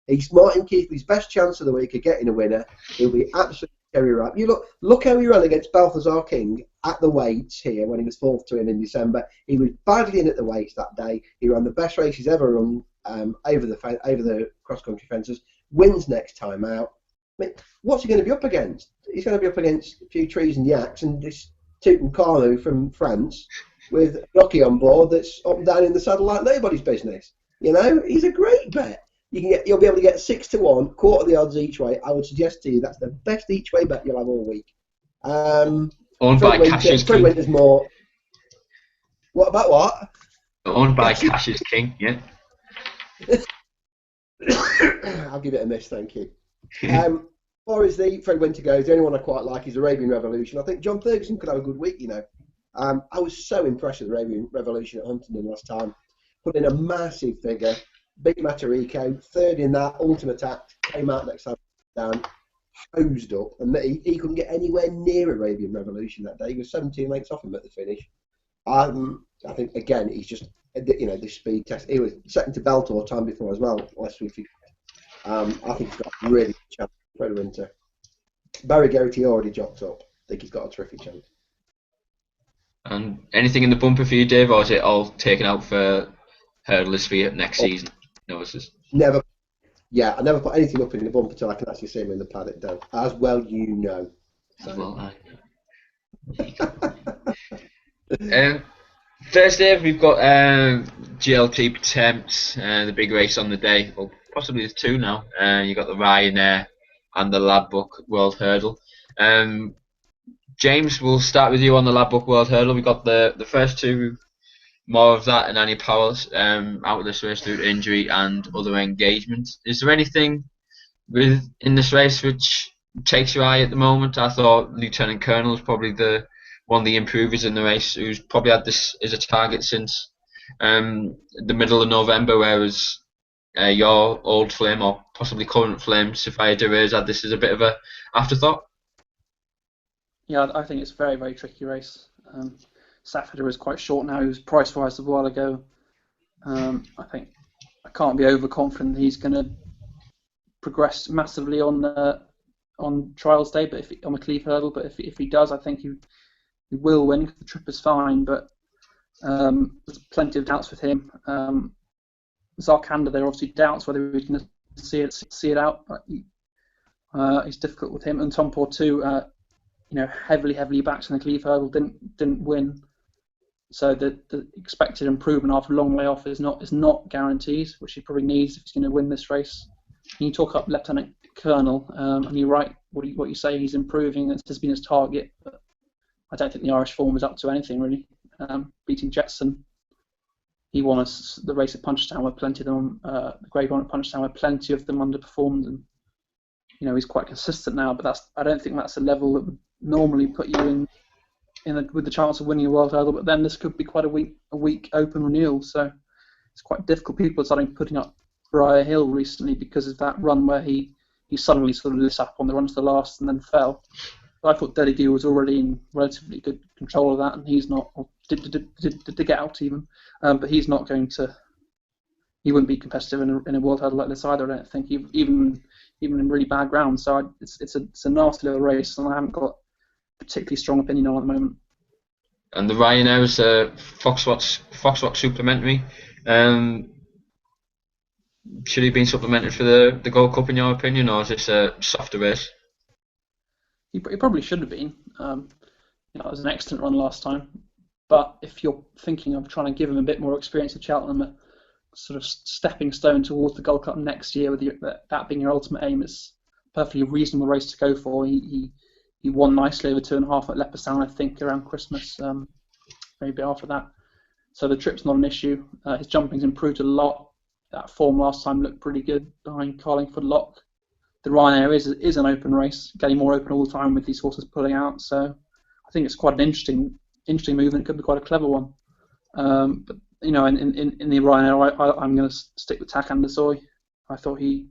He's Martin Keithley's best chance of the week of getting a winner. He'll be absolutely cherry ripe. You look how he ran against Balthazar King at the weights here when he was fourth to him in December. He was badly in at the weights that day. He ran the best race he's ever run over the cross country fences. Wins next time out. I mean, what's he going to be up against? He's going to be up against a few trees and yaks and this Tutankhamun from France with Rocky on board that's up and down in the saddle like nobody's business. You know, he's a great bet. You'll be able to get 6-to-1, quarter the odds each way. I would suggest to you that's the best each way bet you'll have all week. Owned by Cash's Fred King. Winter's more. What about what? Owned by Cash's King, yeah. I'll give it a miss, thank you. As far as the Fred Winter goes, the only one I quite like is Arabian Revolution. I think John Ferguson could have a good week, you know. I was so impressed with Arabian Revolution at Huntingdon last time. Put in a massive figure, beat Matarico, third in that, Ultimate Act, came out next time down, hosed up, and he couldn't get anywhere near Arabian Revolution that day. He was 17 lengths off him at the finish. I think, again, he's just, you know, this speed test. He was second to Beltor time before as well, last week. I think he's got a really good chance for Fred Winter. Barry Geraghty already jocked up. I think he's got a terrific chance. And anything in the bumper for you, Dave, or is it all taken out for hurdlers for you next season? Notices? Never. Yeah, I never put anything up in the bumper until I can actually see him in the paddock, Dan. As well you know. So. Well, Thursday we've got GLT Temps, the big race on the day. Well, possibly there's two now. You've got the Ryanair and the Ladbook World Hurdle. James, we'll start with you on the Ladbook World Hurdle. We've got the first two, more of that, and Annie Powell's out of this race due to injury and other engagements. Is there anything in this race which takes your eye at the moment? I thought Lieutenant Colonel was probably one of the improvers in the race, who's probably had this as a target since the middle of November, whereas your old flame, or possibly current flame, Sophia Duray's had this as a bit of a afterthought. Yeah, I think it's a very, very tricky race. Safford is quite short now. He was price-wise a while ago. I think I can't be overconfident that he's going to progress massively on trials day, but on the Cleeve hurdle. But if he does, I think he will win because the trip is fine. But there's plenty of doubts with him. Zarkanda, there are obviously doubts whether he's going to see it out. It's difficult with him. And Tom Portu, heavily backed in the Cleeve hurdle, didn't win. So the expected improvement after a long layoff is not guaranteed, which he probably needs if he's going to win this race. And you talk up Lieutenant Colonel, and you're right. What you say, he's improving. This has been his target, but I don't think the Irish form is up to anything really. Beating Jetson, he won the race at Punchestown where plenty of them, the Grade 1 at Punchestown where plenty of them underperformed, and he's quite consistent now. But I don't think that's a level that would normally put you with the chance of winning a world hurdle. But then this could be quite a weak open renewal, so it's quite difficult. People are starting putting up Briar Hill recently because of that run where he suddenly sort of lit up on the run to the last and then fell. But I thought Delegue was already in relatively good control of that, and he's not, or did get out even, but he's not going to. He wouldn't be competitive in a world hurdle like this either. I don't think, even in really bad ground. So it's a nasty little race, and I haven't got a particularly strong opinion on at the moment. And the Ryanair is a Foxwatch supplementary. Should he have been supplemented for the Gold Cup in your opinion, or is this a softer race? He probably should have been. It was an excellent run last time, but if you're thinking of trying to give him a bit more experience at Cheltenham, a sort of stepping stone towards the Gold Cup next year, with that being your ultimate aim, it's a perfectly reasonable race to go for. He won nicely over 2.5 at Leopardstown, I think, around Christmas, maybe after that. So the trip's not an issue. His jumping's improved a lot. That form last time looked pretty good behind Carlingford Lock. The Ryanair is an open race, getting more open all the time with these horses pulling out. So I think it's quite an interesting move, and it could be quite a clever one. But in the Ryanair, I'm going to stick with Takan Desoy. I thought he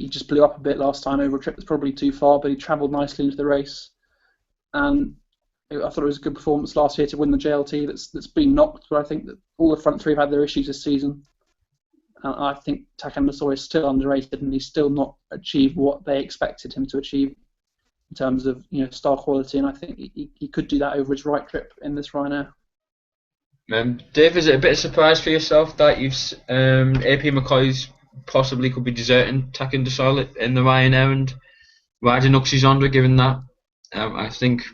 just blew up a bit last time over a trip that's probably too far, but he travelled nicely into the race, and I thought it was a good performance last year to win the JLT that's been knocked, but I think that all the front three have had their issues this season. And I think Takan Desoy is still underrated, and he's still not achieved what they expected him to achieve in terms of star quality, and I think he could do that over his right trip in this Ryanair. Dave, is it a bit of a surprise for yourself that you've AP McCoy's possibly could be deserting Takan Desoy in the Ryanair and riding Uxie's Onda, given that I think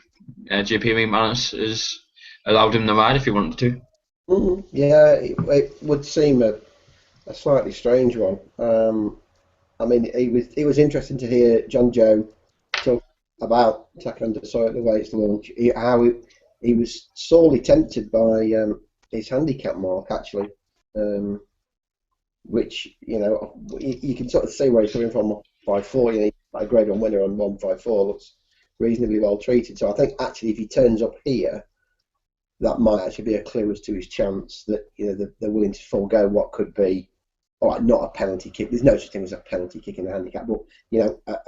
JP McManus has allowed him to ride if he wanted to? Yeah, it would seem a slightly strange one. It was interesting to hear John Joe talk about Takan Desoy at the weights launch. How he was sorely tempted by his handicap mark, actually, which you can sort of see where he's coming from. 5.4, like a Grade 1 winner on 1.54 looks reasonably well treated. So I think actually, if he turns up here, that might actually be a clue as to his chance that they're willing to forego what could be, not a penalty kick. There's no such thing as a penalty kick in the handicap, but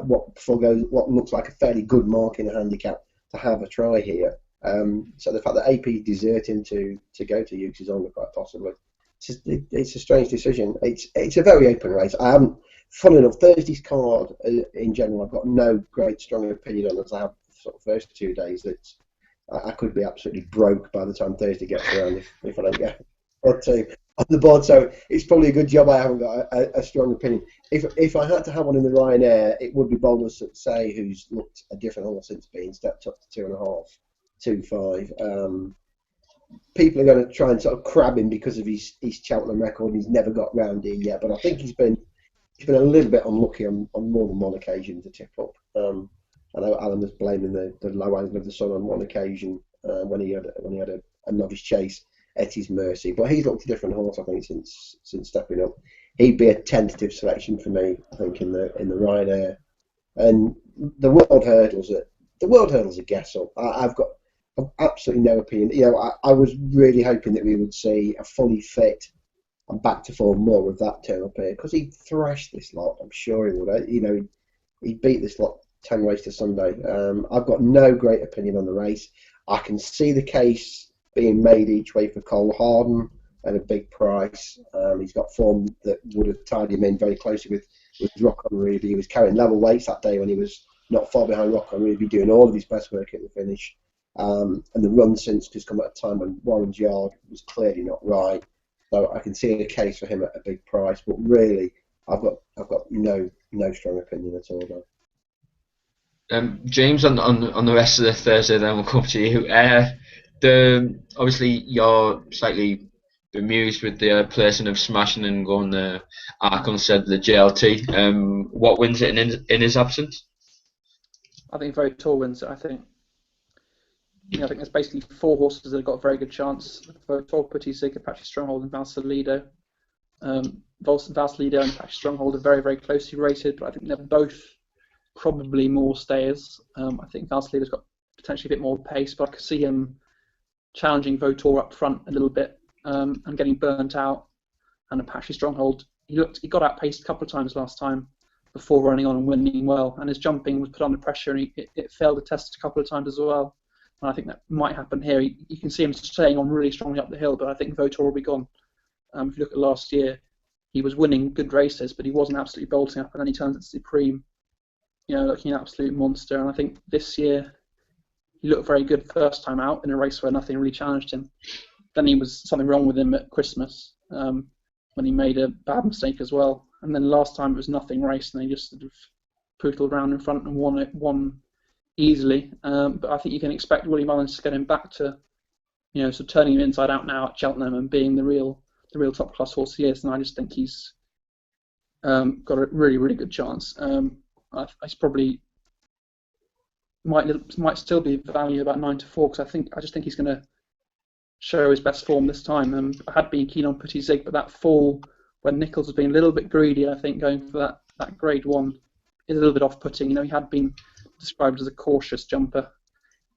what looks like a fairly good mark in the handicap to have a try here. So the fact that AP deserting to go to Uxie's Onda quite possibly, it's a strange decision. It's a very open race. I haven't, funnily enough, Thursday's card in general, I've got no great strong opinion on, as I have the sort of first 2 days. I could be absolutely broke by the time Thursday gets around if I don't get a team on the board. So it's probably a good job I haven't got a strong opinion. If I had to have one in the Ryanair, it would be Boldness at Say, who's looked a different horse since being stepped up to 2.5, 2.5. People are going to try and sort of crab him because of his Cheltenham record, and he's never got round here yet. But I think he's been a little bit unlucky on more than one occasion to tip up. I know Alan was blaming the low angle of the sun on one occasion when he had a novice chase at his mercy. But he's looked a different horse, I think, since stepping up. He'd be a tentative selection for me, I think, in the Ryanair. And the World Hurdles are guess up. I've absolutely no opinion. I was really hoping that we would see a fully fit and back to form more of that turn up here, because he thrashed this lot. I'm sure he would. He beat this lot 10 ways to Sunday. I've got no great opinion on the race. I can see the case being made each way for Cole Harden. at a big price. He's got form that would have tied him in very closely with Rock on Ruby. He was carrying level weights that day when he was not far behind Rock on Ruby, doing all of his best work at the finish. And the run since has come at a time when Warren's yard was clearly not right. So I can see a case for him at a big price, but really, I've got no strong opinion at all. Though. James, on the rest of the Thursday, then we'll come to you. Obviously you're slightly bemused with the placing of Smashing and going the Ark instead of the JLT. What wins it in his absence? I think Votor wins it. I think there's basically 4 horses that have got a very good chance. Votor, Pretty Zig, Apache Stronghold, and Valsalido. Valsalido and Apache Stronghold are very, very closely rated, but I think they're both probably more stayers. I think Valsalido's got potentially a bit more pace, but I could see him challenging Votor up front a little bit and getting burnt out. And Apache Stronghold, he got outpaced a couple of times last time before running on and winning well, and his jumping was put under pressure, and it failed the test a couple of times as well. And I think that might happen here. You can see him staying on really strongly up the hill, but I think Votor will be gone. If you look at last year, he was winning good races, but he wasn't absolutely bolting up, and then he turns it supreme, looking an absolute monster. And I think this year he looked very good first time out in a race where nothing really challenged him. Then he was something wrong with him at Christmas when he made a bad mistake as well. And then last time it was nothing race, and he just sort of pootled around in front and won easily. But I think you can expect Willie Mullins to get him back to, sort of turning him inside out now at Cheltenham and being the real top class horse he is. And I just think he's got a really, really good chance. He's probably might still be valued about 9-4 because I just think he's going to show his best form this time. I had been keen on Pretty Zig, but that fall when Nichols has been a little bit greedy, I think, going for that Grade 1 is a little bit off-putting. He had been described as a cautious jumper.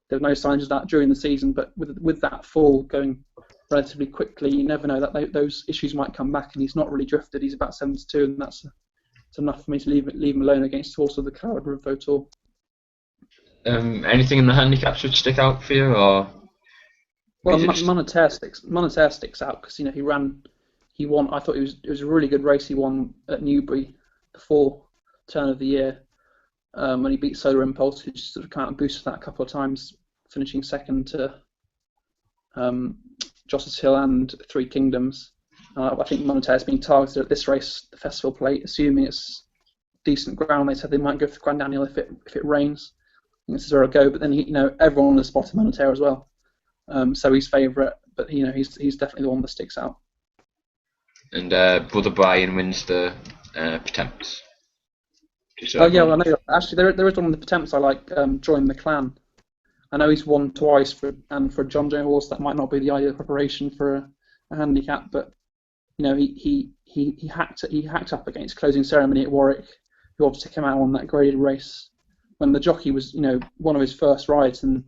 There were no signs of that during the season, but with that fall going relatively quickly, you never know that those issues might come back, and he's not really drifted. He's about 7-2, and that's enough for me to leave him alone against a horse of the caliber of Votor. Anything in the handicaps would stick out for you, or? Well, Monetaire sticks out because he won. I thought it was a really good race. He won at Newbury before turn of the year when he beat Solar Impulse, who just sort of kind of boosted that a couple of times, finishing second to Joss's Hill and Three Kingdoms. I think Monetaire's been targeted at this race, the Festival Plate, assuming it's decent ground. They said they might go for Grand Daniel if it rains. I think this is where I'll go. But then everyone has spotted Monetaire as well. So he's favourite, but he's definitely the one that sticks out. And Brother Brian wins the Potemps. Oh yeah, well, I know. Actually, there is one of the Potemps I like. Join the Clan. I know he's won twice for a John Joe horse. That might not be the ideal preparation for a handicap, but he hacked up against Closing Ceremony at Warwick, who obviously came out on that graded race when the jockey was one of his first rides and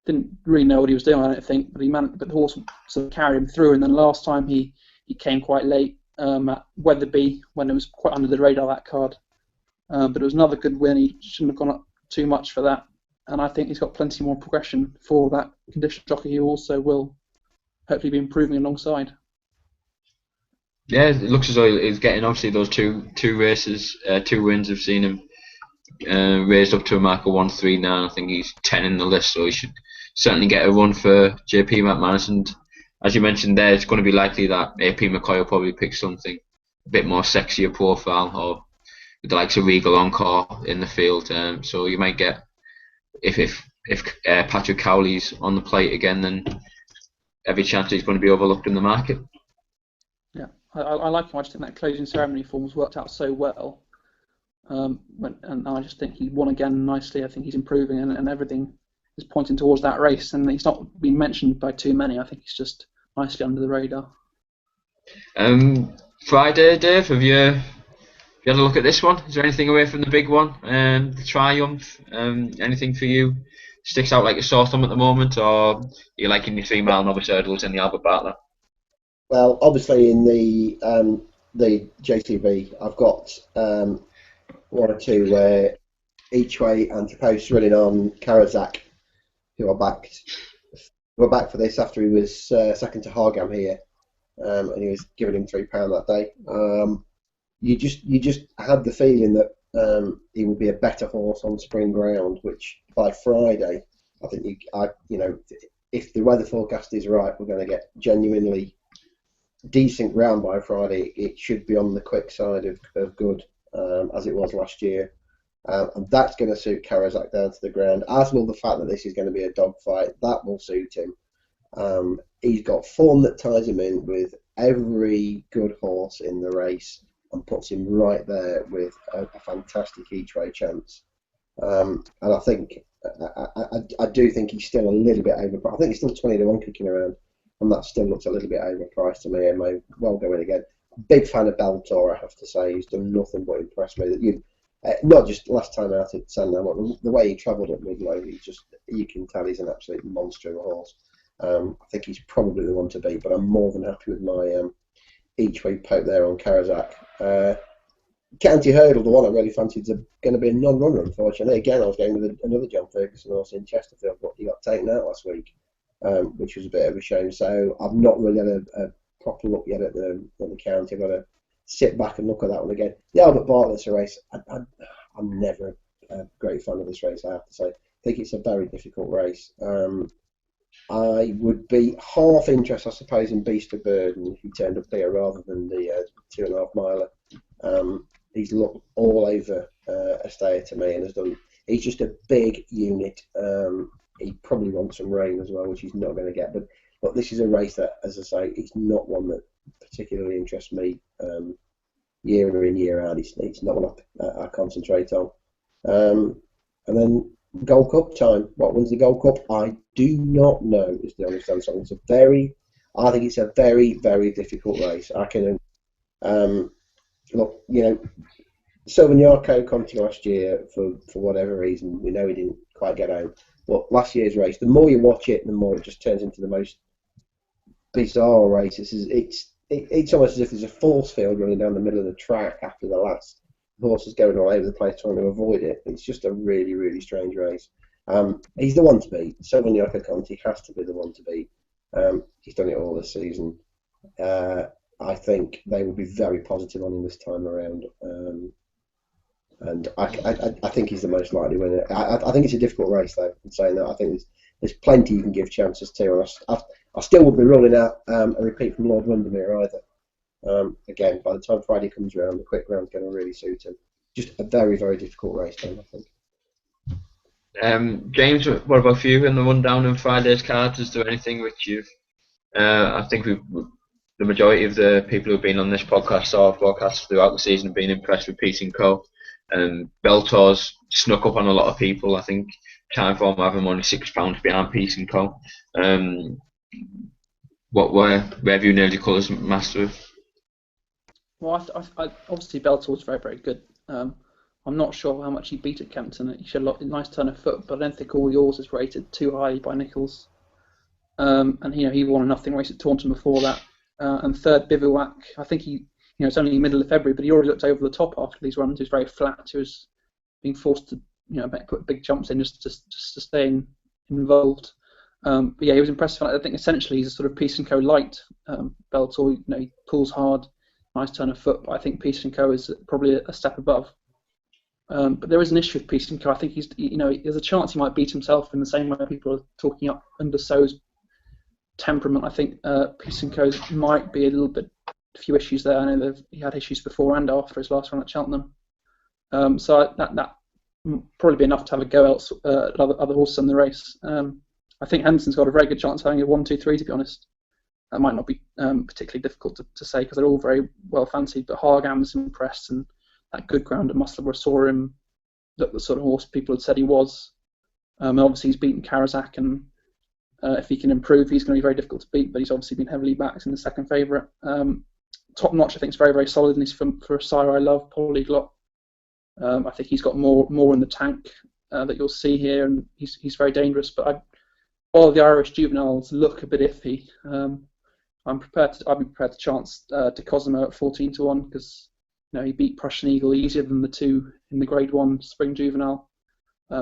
didn't really know what he was doing, I don't think, but the horse sort of carried him through. And then last time he came quite late at Wetherby when it was quite under the radar, that card. But it was another good win. He shouldn't have gone up too much for that. And I think he's got plenty more progression for that condition jockey, who also will hopefully be improving alongside. Yeah, it looks as though he's getting obviously those two races, 2 wins. I've seen him raised up to a mark of 1-3 now. I think he's 10 in the list, so he should certainly get a run for JP McManus. And as you mentioned there, it's going to be likely that AP McCoy will probably pick something a bit more sexier profile, or with the likes of Regal Encore in the field. So you might get, if Patrick Cowley's on the plate again, then every chance he's going to be overlooked in the market. Yeah, I like him. I just think that Closing Ceremony form has worked out so well. And I just think he won again nicely. I think he's improving, and everything is pointing towards that race. And he's not been mentioned by too many. I think he's just nicely under the radar. Friday, Dave, have you had a look at this one? Is there anything away from the big one, the Triumph? Anything for you sticks out like a sore thumb at the moment, or are you liking your 3 mile novice hurdles in the Albert Bartlett? Well, obviously in the JCB, I've got 1 or 2 where each way Antipost running on Karazak, who are backed for this after he was second to Hargam here. and he was giving him £3 that day. You just had the feeling that he would be a better horse on spring ground, which by Friday, I think if the weather forecast is right, we're going to get genuinely decent ground by Friday. It should be on the quick side of good, as it was last year. And that's going to suit Karazak down to the ground, as will the fact that this is going to be a dogfight. That will suit him. He's got form that ties him in with every good horse in the race and puts him right there with a fantastic each-way chance. And I think, I do think he's still a little bit overpriced. I think he's still 20-1 kicking around, and that still looks a little bit overpriced to me. It may well go in again. Big fan of Beltor, I have to say. He's done nothing but impress me. That not just last time out at Sandown, but the way he travelled at Ludlow, you can tell he's an absolute monster of a horse. I think he's probably the one to beat, but I'm more than happy with my each-way poke there on Karazak. County Hurdle, the one I really fancied, is going to be a non-runner, unfortunately. Again, I was going with another John Ferguson horse in Chesterfield, but he got taken out last week, which was a bit of a shame. So I've not really had a proper look yet at the county. I've got to sit back and look at that one again. The Albert Bartlett's a race. I'm never a great fan of this race, I have to say. I think it's a very difficult race. I would be half interested, I suppose, in Beast of Burden if he turned up here rather than the 2.5 miler. He's looked all over Estella to me and has done. He's just a big unit. He probably wants some rain as well, which he's not going to get. But this is a race that, as I say, it's not one that particularly interests me year in, year out. It's not one I concentrate on. And then Gold Cup time. What wins the Gold Cup? I do not know, is the honest answer. I think it's a very, very difficult race. I can look, Silvagnaco Conti last year for whatever reason. We know he didn't quite get home. But last year's race, the more you watch it, the more it just turns into the most bizarre race. It's almost as if there's a force field running down the middle of the track after the last. The horse is going all over the place trying to avoid it. It's just a really, really strange race. He's the one to beat. Silvagnaco Conti has to be the one to beat. He's done it all this season. I think they will be very positive on him this time around. And I think he's the most likely winner. I think it's a difficult race, though, in saying that. I think there's plenty you can give chances to. And I still would be ruling out a repeat from Lord Windermere either. Again, by the time Friday comes around, the quick round's going to really suit him. Just a very, very difficult race, then, I think. James, what about you in the rundown on Friday's cards? Is there anything which you've... I think the majority of the people who've been on this podcast or broadcasts throughout the season have been impressed with Peace & Co. Beltor's snuck up on a lot of people. I think Time Form have him only £6 behind Peace & Co. Where have you nailed your colours, Master? Well, I obviously Beltor was very, very good. I'm not sure how much he beat at Kempton. He showed a nice turn of foot, but I don't think all yours is rated too highly by Nichols. And he won a nothing race at Taunton before that. And third, Bivouac. I think it's only middle of February, but he already looked over the top after these runs. He was very flat. He was being forced to put big jumps in just to stay involved. But yeah, he was impressive. I think essentially he's a sort of Peace & Co. light. Beltor, he pulls hard, nice turn of foot, but I think Peace & Co. is probably a step above. But there is an issue with Peace & Co. I think there's a chance he might beat himself in the same way people are talking up under So's temperament. I think Peace & Co. might be a few issues there. I know he had issues before and after his last run at Cheltenham. So that probably be enough to have a go at other horses in the race. I think Henderson's got a very good chance of having a 1-2-3, to be honest. That might not be particularly difficult to say because they're all very well fancied, but Hargam's impressed, and that good ground at Musselburgh saw him look the sort of horse people had said he was. And obviously he's beaten Karazak, and if he can improve, he's going to be very difficult to beat, but he's obviously been heavily backed in the second favourite. Top Notch, I think, is very, very solid, and he's for a sire I love, Polyglot. I think he's got more in the tank that you'll see here, and he's very dangerous. But all the Irish juveniles look a bit iffy. I'd be prepared to chance De Cosimo at 14-1 because he beat Prussian Eagle easier than the two in the Grade 1 Spring Juvenile.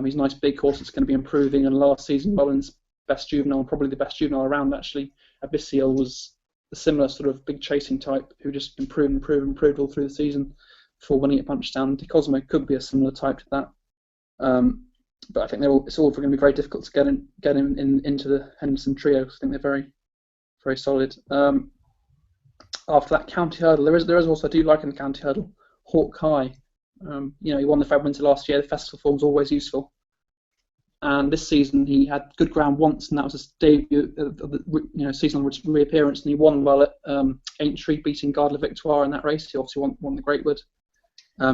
He's a nice big horse that's going to be improving, and last season Mullins' best juvenile, and probably the best juvenile around actually. Abyssial was a similar sort of big chasing type who just improved all through the season before winning at Punchestown. De Cosmo could be a similar type to that. But I think it's all going to be very difficult to get him into the Henderson trio, because I think they're very, very solid. After that, county hurdle, there is also, I do like in the county hurdle, Hawkeye. He won the Fed Winter last year. The festival form's always useful. And this season he had good ground once, and that was his debut of the seasonal reappearance, and he won well at Aintree, beating Gardler Victoire in that race. He obviously won the Greatwood.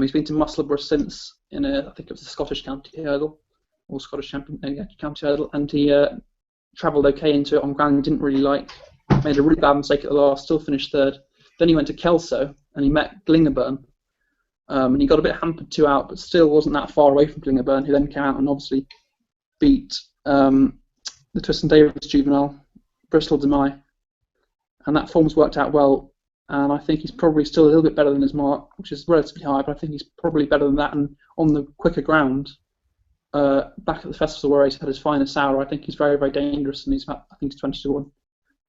He's been to Musselburgh since I think it was the Scottish County Hurdle, or Scottish County Hurdle, and he travelled okay into it on ground he didn't really like. Made a really bad mistake at the last, still finished third. Then he went to Kelso and he met Glingerburn, and he got a bit hampered 2 out, but still wasn't that far away from Glingerburn, who then came out and obviously beat the Twiston Davis Juvenile, Bristol de Mai, and that form's worked out well. And I think he's probably still a little bit better than his mark, which is relatively high, but I think he's probably better than that. And on the quicker ground, back at the festival where he's had his finest hour, I think he's very, very dangerous, and I think he's 20 to 1,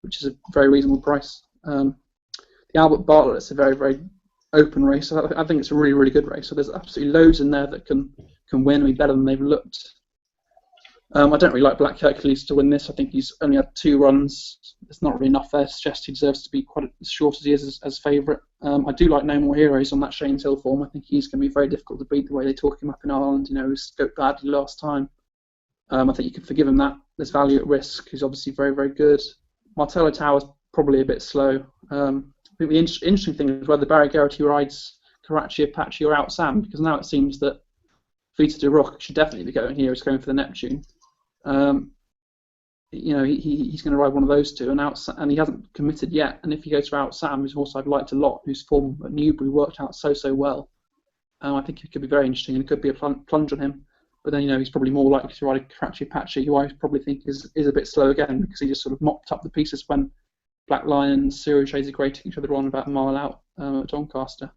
which is a very reasonable price. The Albert Bartlett, it's a very, very open race. So I think it's a really, really good race. So there's absolutely loads in there that can win and be better than they've looked. I don't really like Black Hercules to win this. I think he's only had 2 runs. There's not really enough there to suggest he deserves to be quite as short as he is as favourite. I do like No More Heroes on that Shane's Hill form. I think he's going to be very difficult to beat the way they talk him up in Ireland. He scoped badly last time. I think you can forgive him that. There's value at risk. He's obviously very, very good. Martello Tower's probably a bit slow. I think the interesting thing is whether Barry Geraghty rides Karachi, Apache or Out Sam, because now it seems that Vita de Rock should definitely be going here. He's going for the Neptune. He's going to ride one of those two, and he hasn't committed yet. And if he goes for Out Sam, who's a horse I've liked a lot, whose form at Newbury worked out so well, I think it could be very interesting, and it could be a plunge on him. But then he's probably more likely to ride a Karachi Apache, who I probably think is a bit slow again, because he just sort of mopped up the pieces when Black Lion, Serial Shades of Grey took each other on about a mile out at Doncaster.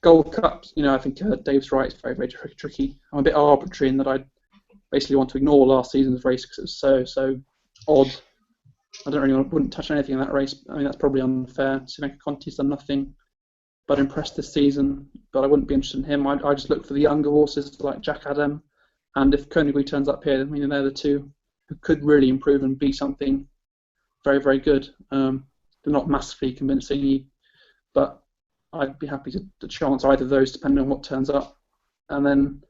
Gold Cup, I think Dave's right, it's very, very tricky. I'm a bit arbitrary in that I basically want to ignore last season's race because it was so odd. I wouldn't touch anything in that race. I mean, that's probably unfair. Simeca Conti's done nothing but impressed this season, but I wouldn't be interested in him. I just look for the younger horses like Jack Adam, and if Koenigui turns up here, they're the two who could really improve and be something very, very good. They're not massively convincing, but I'd be happy to chance either of those depending on what turns up. And then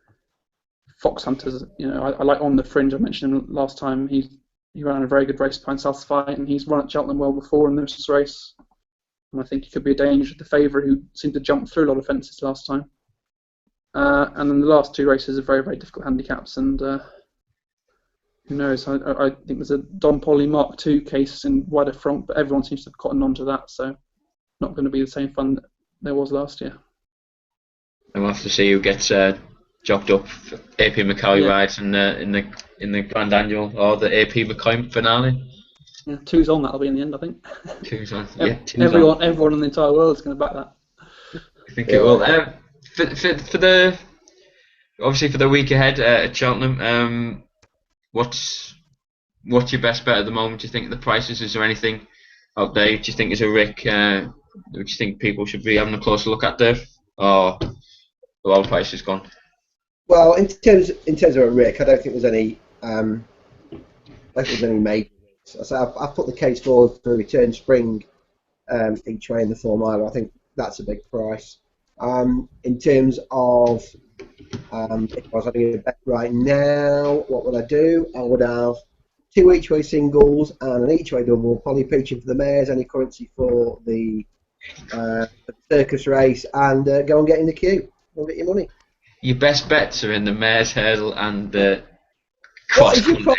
Fox Hunters, I like On the Fringe. I mentioned him last time. He ran a very good race behind South Fight, and he's run at Cheltenham well before in this race. And I think he could be a danger to the favourite, who seemed to jump through a lot of fences last time. And then the last 2 races are very, very difficult handicaps, and who knows? I think there's a Don Polly Mark II case in wider front, but everyone seems to have cottoned on to that, so not going to be the same fun that there was last year. We'll have to see who gets jocked up. AP McCoy rides in the Grand Annual or the AP McCoy finale. Yeah, 2's on. That'll be in the end, I think. 2's on. Yeah, 2's everyone in the entire world is going to back that. I think it will. For the week ahead at Cheltenham, what's your best bet at the moment? Do you think the prices? Is there anything out there? Do you think is a Rick? Do you think people should be having a closer look at, Dave? Or are all the prices gone? Well, in terms of a Rick, I don't think there's any. Major. So I've put the case forward for Return Spring each way in the 4 miler. I think that's a big price. In terms of if I was having a bet right now, what would I do? I would have 2 each way singles and an each way double. Polly Peaching for the mares, any currency for the circus race, and go and get in the queue. Go get your money. Your best bets are in the mares hurdle and the cross country.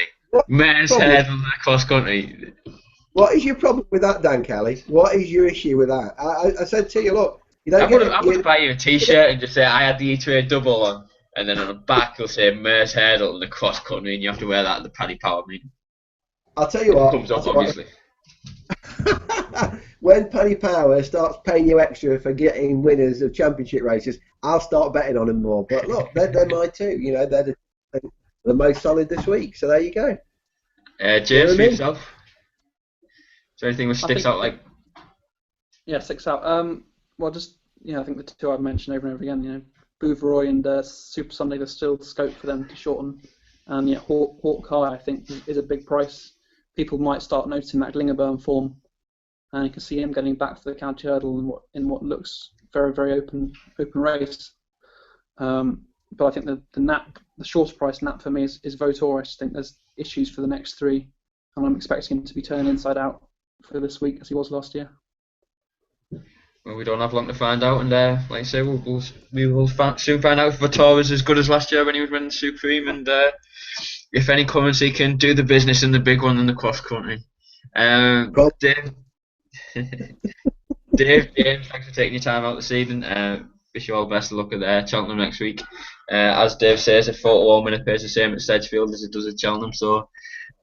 Mares hurdle and the cross country. What is your problem with that, Dan Kelly? What is your issue with that? I said to you, look, you don't I would buy you a T-shirt and just say I had the each-way double on, and then on the back it'll say Mares hurdle and the cross country, and you have to wear that at the Paddy Power meeting. I'll tell you what. Comes up, obviously. When Paddy Power starts paying you extra for getting winners of championship races, I'll start betting on them more. But look, they're mine too. They're the most solid this week. So there you go. James, for yourself, is there anything that sticks out like? Yeah, 6 out. Well, just I think the two I've mentioned over and over again. Bouveroy and Super Sunday. There's still scope for them to shorten. And Hawkeye, I think, is a big price. People might start noticing that Glingerburn form, and you can see him getting back to the county hurdle in what looks very, very open race. But I think the shorter price nap for me is Votor. I just think there's issues for the next three, and I'm expecting him to be turning inside out for this week as he was last year. Well, we don't have long to find out, and like I say, we will soon find out if Votor is as good as last year when he was winning Supreme, and if any currency can do the business in the big one in the cross country. Dave, James, thanks for taking your time out this evening. Wish you all the best of luck at Cheltenham next week. As Dave says, a 41 minute pays the same at Sedgefield as it does at Cheltenham, so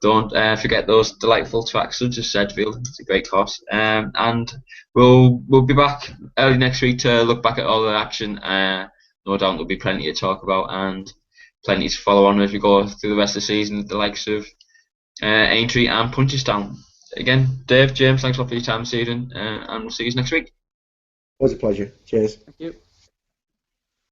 don't forget those delightful tracks such as Sedgefield. It's a great course. And we'll be back early next week to look back at all the action. No doubt there'll be plenty to talk about and plenty to follow on as we go through the rest of the season with the likes of Aintree and Punchestown. Again, Dave, James, thanks a lot for your time this evening, and we'll see you next week. Always a pleasure. Cheers. Thank you.